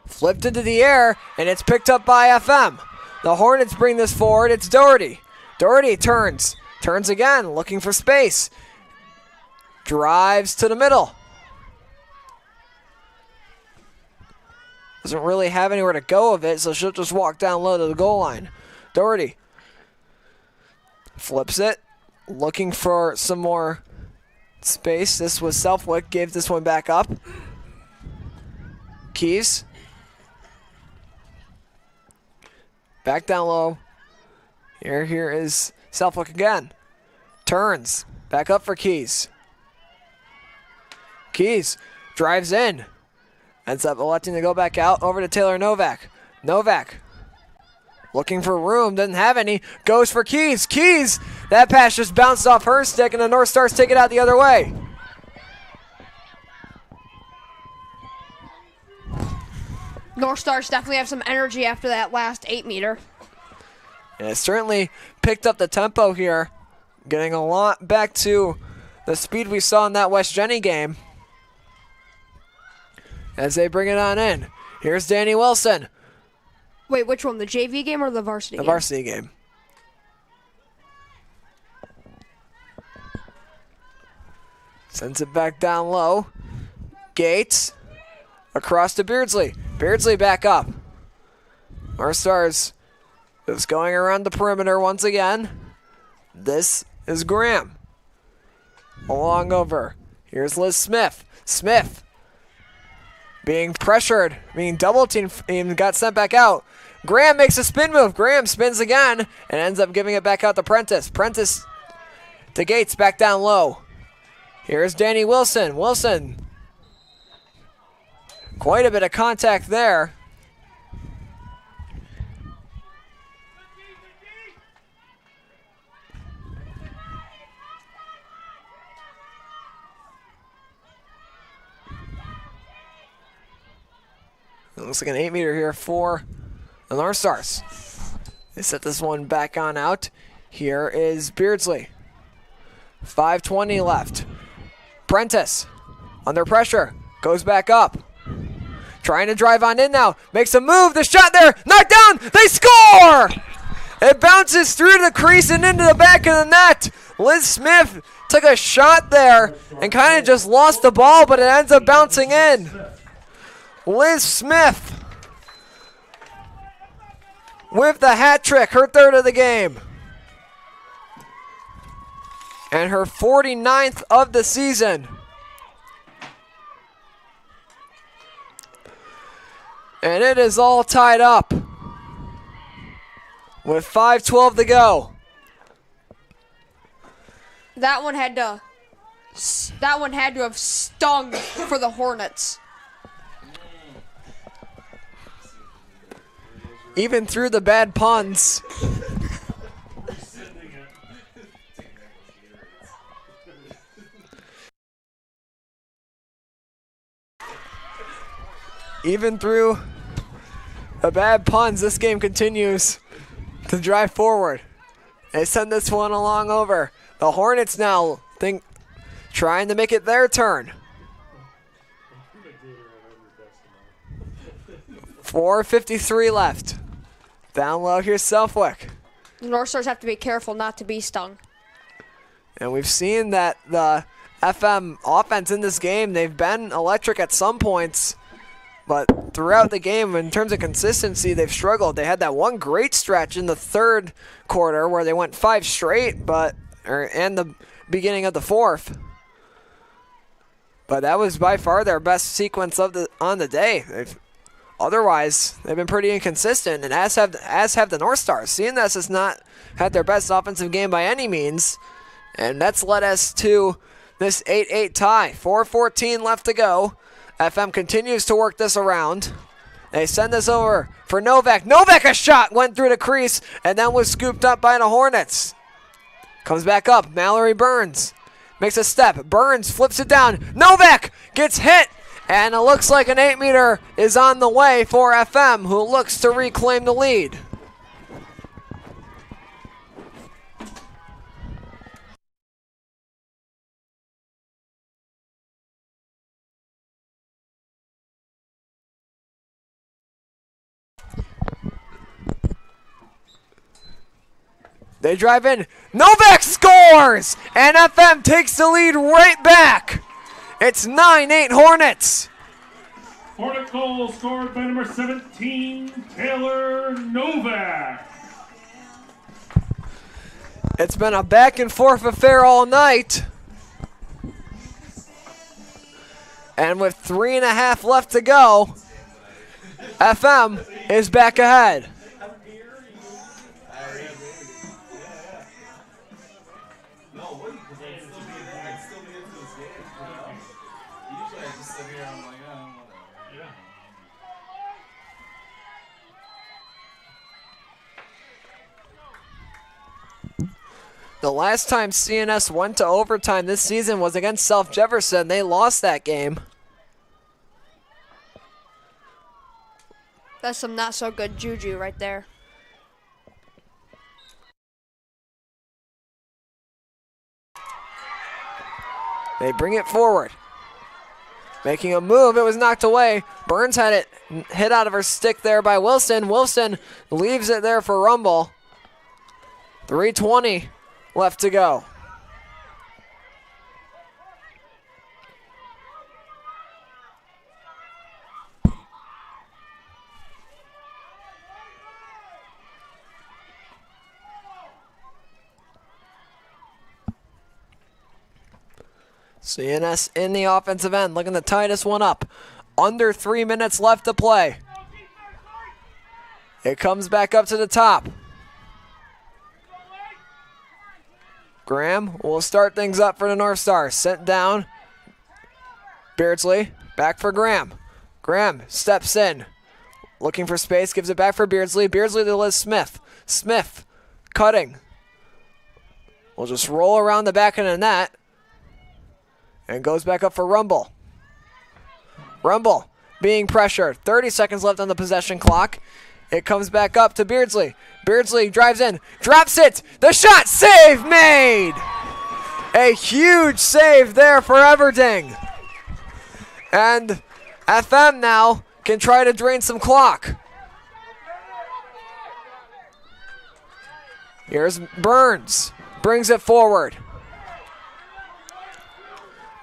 Flipped into the air and it's picked up by FM. The Hornets bring this forward. It's Doherty. Doherty turns. Turns again, looking for space. Drives to the middle. doesn't really have anywhere to go with it, so she'll just walk down low to the goal line. Doherty flips it, looking for some more space. This was Southwick, gave this one back up. Keys. Back down low. Here is Southwick again. Turns. Back up for Keys. Keys drives in. Ends up electing to go back out over to Taylor Novak. Novak looking for room. Doesn't have any. Goes for Keys. Keys! That pass just bounced off her stick, and the North Stars take it out the other way. North Stars definitely have some energy after that last 8-meter. And it certainly picked up the tempo here, getting a lot back to the speed we saw in that West Jenny game. As they bring it on in. Here's Danny Wilson. Wait, which one? The JV game or the varsity game? The varsity game. Sends it back down low. Gates. Across to Beardsley. Beardsley back up. Our Stars is going around the perimeter once again. This is Graham. Along over. Here's Liz Smith. Smith being pressured, being double teamed, and got sent back out. Graham makes a spin move. Graham spins again and ends up giving it back out to Prentice. Prentice to Gates, back down low. Here's Danny Wilson. Wilson. Quite a bit of contact there. It looks like an 8-meter here for the North Stars. They set this one back on out. Here is Beardsley. 5:20 left. Prentice under pressure. Goes back up. Trying to drive on in now. Makes a move. The shot there. Knocked down. They score! It bounces through the crease and into the back of the net. Liz Smith took a shot there and kind of just lost the ball, but it ends up bouncing in. Liz Smith with the hat trick, her third of the game. And her 49th of the season. And it is all tied up with 5:12 to go. That one had to have stung for the Hornets. Even through the bad puns. Even through the bad puns, this game continues to drive forward. They send this one along over. The Hornets now trying to make it their turn. 4:53 left. Down low, here's Southwick. The North Stars have to be careful not to be stung. And we've seen that the FM offense in this game, they've been electric at some points, but throughout the game, in terms of consistency, they've struggled. They had that one great stretch in the third quarter where they went 5 straight, and the beginning of the fourth. But that was by far their best sequence on the day. Otherwise, they've been pretty inconsistent, and as have the North Stars. CNS has not had their best offensive game by any means, and that's led us to this 8-8 tie. 4:14 left to go. FM continues to work this around. They send this over for Novak. Novak, a shot went through the crease and then was scooped up by the Hornets. Comes back up. Mallory Burns makes a step. Burns flips it down. Novak gets hit. And it looks like an 8-meter is on the way for FM, who looks to reclaim the lead. They drive in. Novak scores! And FM takes the lead right back. It's 9-8 Hornets. Hornet goal scored by number 17, Taylor Novak. It's been a back and forth affair all night. And with 3.5 left to go, FM is back ahead. The last time CNS went to overtime this season was against South Jefferson. They lost that game. That's some not so good juju right there. They bring it forward. Making a move, it was knocked away. Burns had it hit out of her stick there by Wilson. Wilson leaves it there for Rumble. 3:20 left to go. CNS in the offensive end, looking to tie this one up. Under 3 minutes left to play. It comes back up to the top. Graham will start things up for the North Star. Sent down. Beardsley, back for Graham. Graham steps in. Looking for space, gives it back for Beardsley. Beardsley to Liz Smith. Smith, cutting. Will just roll around the back of the net. And goes back up for Rumble. Rumble being pressured. 30 seconds left on the possession clock. It comes back up to Beardsley. Beardsley drives in, drops it. The shot, save made. A huge save there for Everding. And FM now can try to drain some clock. Here's Burns, brings it forward.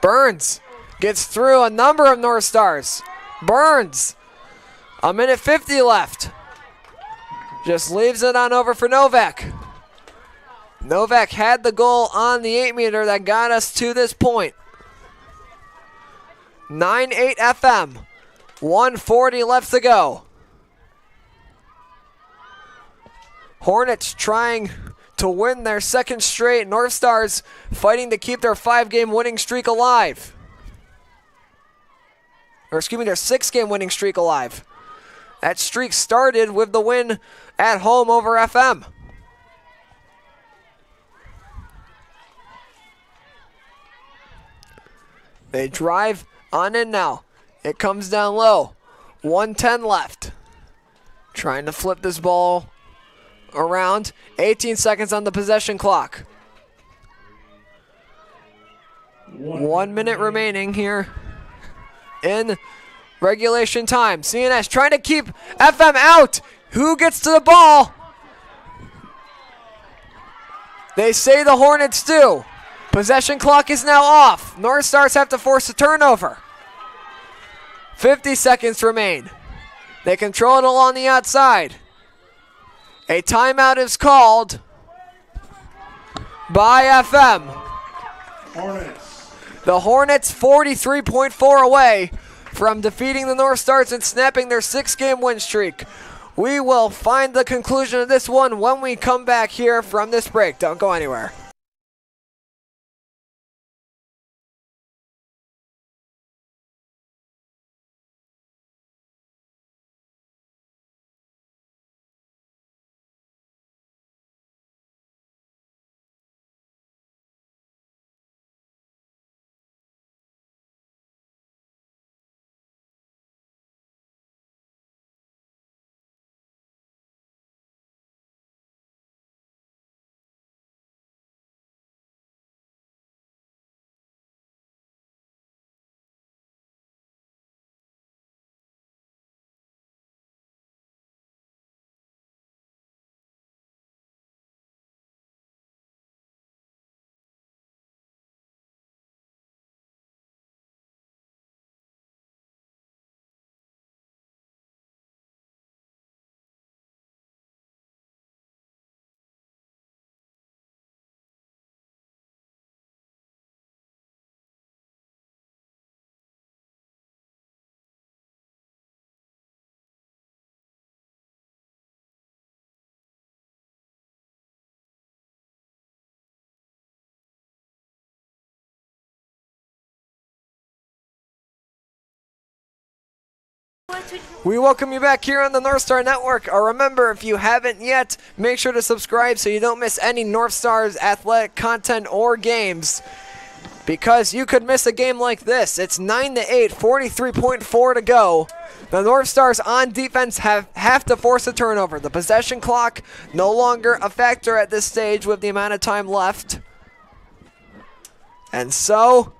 Burns gets through a number of North Stars. Burns, 1:50 left. Just leaves it on over for Novak. Novak had the goal on the 8-meter that got us to this point. 9-8 FM. 1:40 left to go. Hornets trying to win their second straight. North Stars fighting to keep their 5-game winning streak alive. Or excuse me, their 6-game winning streak alive. That streak started with the win at home over FM. They drive on in now. It comes down low. 1:10 left. Trying to flip this ball around. 18 seconds on the possession clock. 1 minute remaining here in regulation time. CNS trying to keep FM out. Who gets to the ball? They say the Hornets do. Possession clock is now off. North Stars have to force a turnover. 50 seconds remain. They control it along the outside. A timeout is called by FM. Hornets. The Hornets 43.4 away from defeating the North Stars and snapping their 6-game win streak. We will find the conclusion of this one when we come back here from this break. Don't go anywhere. We welcome you back here on the Northstar Network. Remember, if you haven't yet, make sure to subscribe so you don't miss any Northstar's athletic content or games. Because you could miss a game like this. It's 9-8, 43.4 to go. The Northstars on defense have to force a turnover. The possession clock no longer a factor at this stage with the amount of time left. And so,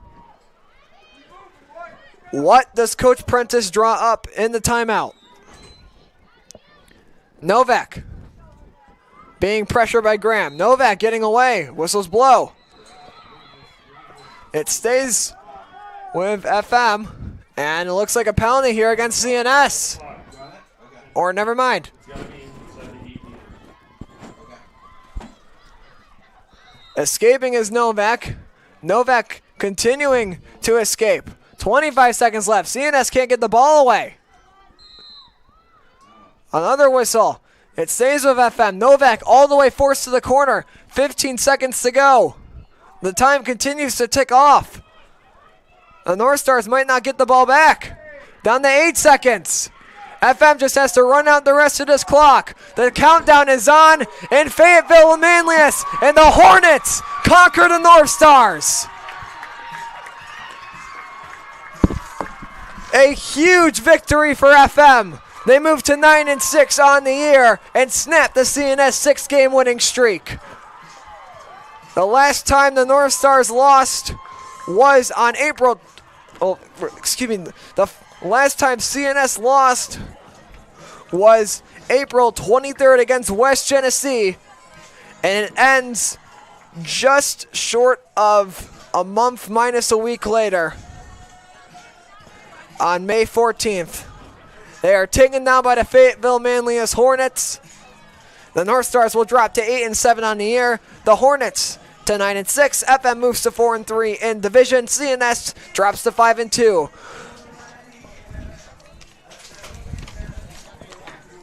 what does Coach Prentice draw up in the timeout? Novak being pressured by Graham. Novak getting away. Whistles blow. It stays with FM, and it looks like a penalty here against CNS. Or never mind. Escaping is Novak. Novak continuing to escape. 25 seconds left. CNS can't get the ball away. Another whistle. It stays with FM. Novak all the way forced to the corner. 15 seconds to go. The time continues to tick off. The Northstars might not get the ball back. Down to 8 seconds. FM just has to run out the rest of this clock. The countdown is on in Fayetteville-Manlius, and the Hornets conquer the Northstars. A huge victory for FM. They move to 9-6 on the year and snap the CNS 6-game winning streak. The last time the Northstars lost was on the last time CNS lost was April 23rd against West Genesee, and it ends just short of a month minus a week later on May 14th. They are taken down by the Fayetteville-Manlius Hornets. The Northstars will drop to 8-7 on the year. The Hornets to 9-6. FM moves to 4-3 in division. CNS drops to 5-2.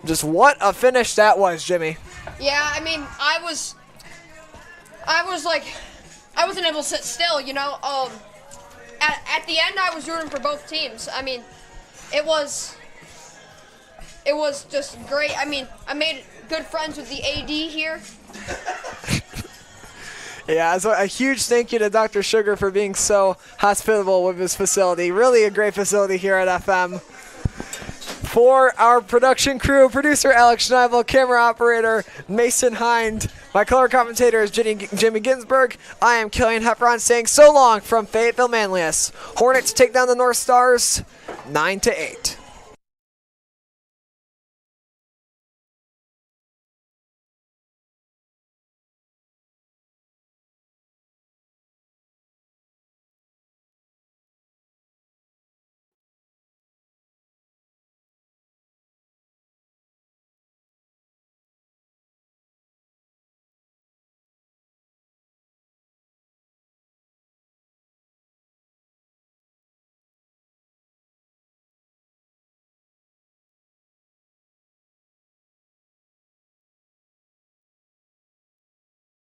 Just what a finish that was, Jimmy. Yeah, I mean, I wasn't able to sit still, you know. At the end, I was rooting for both teams. I mean, it was just great. I mean, I made good friends with the AD here. Yeah, so a huge thank you to Dr. Sugar for being so hospitable with his facility. Really a great facility here at FM. For our production crew, producer Alex Schneibel, camera operator Mason Hind, my color commentator is Jimmy Ginsburg. I am Killian Heffron saying so long from Fayetteville-Manlius. Hornets take down the Northstars 9-8.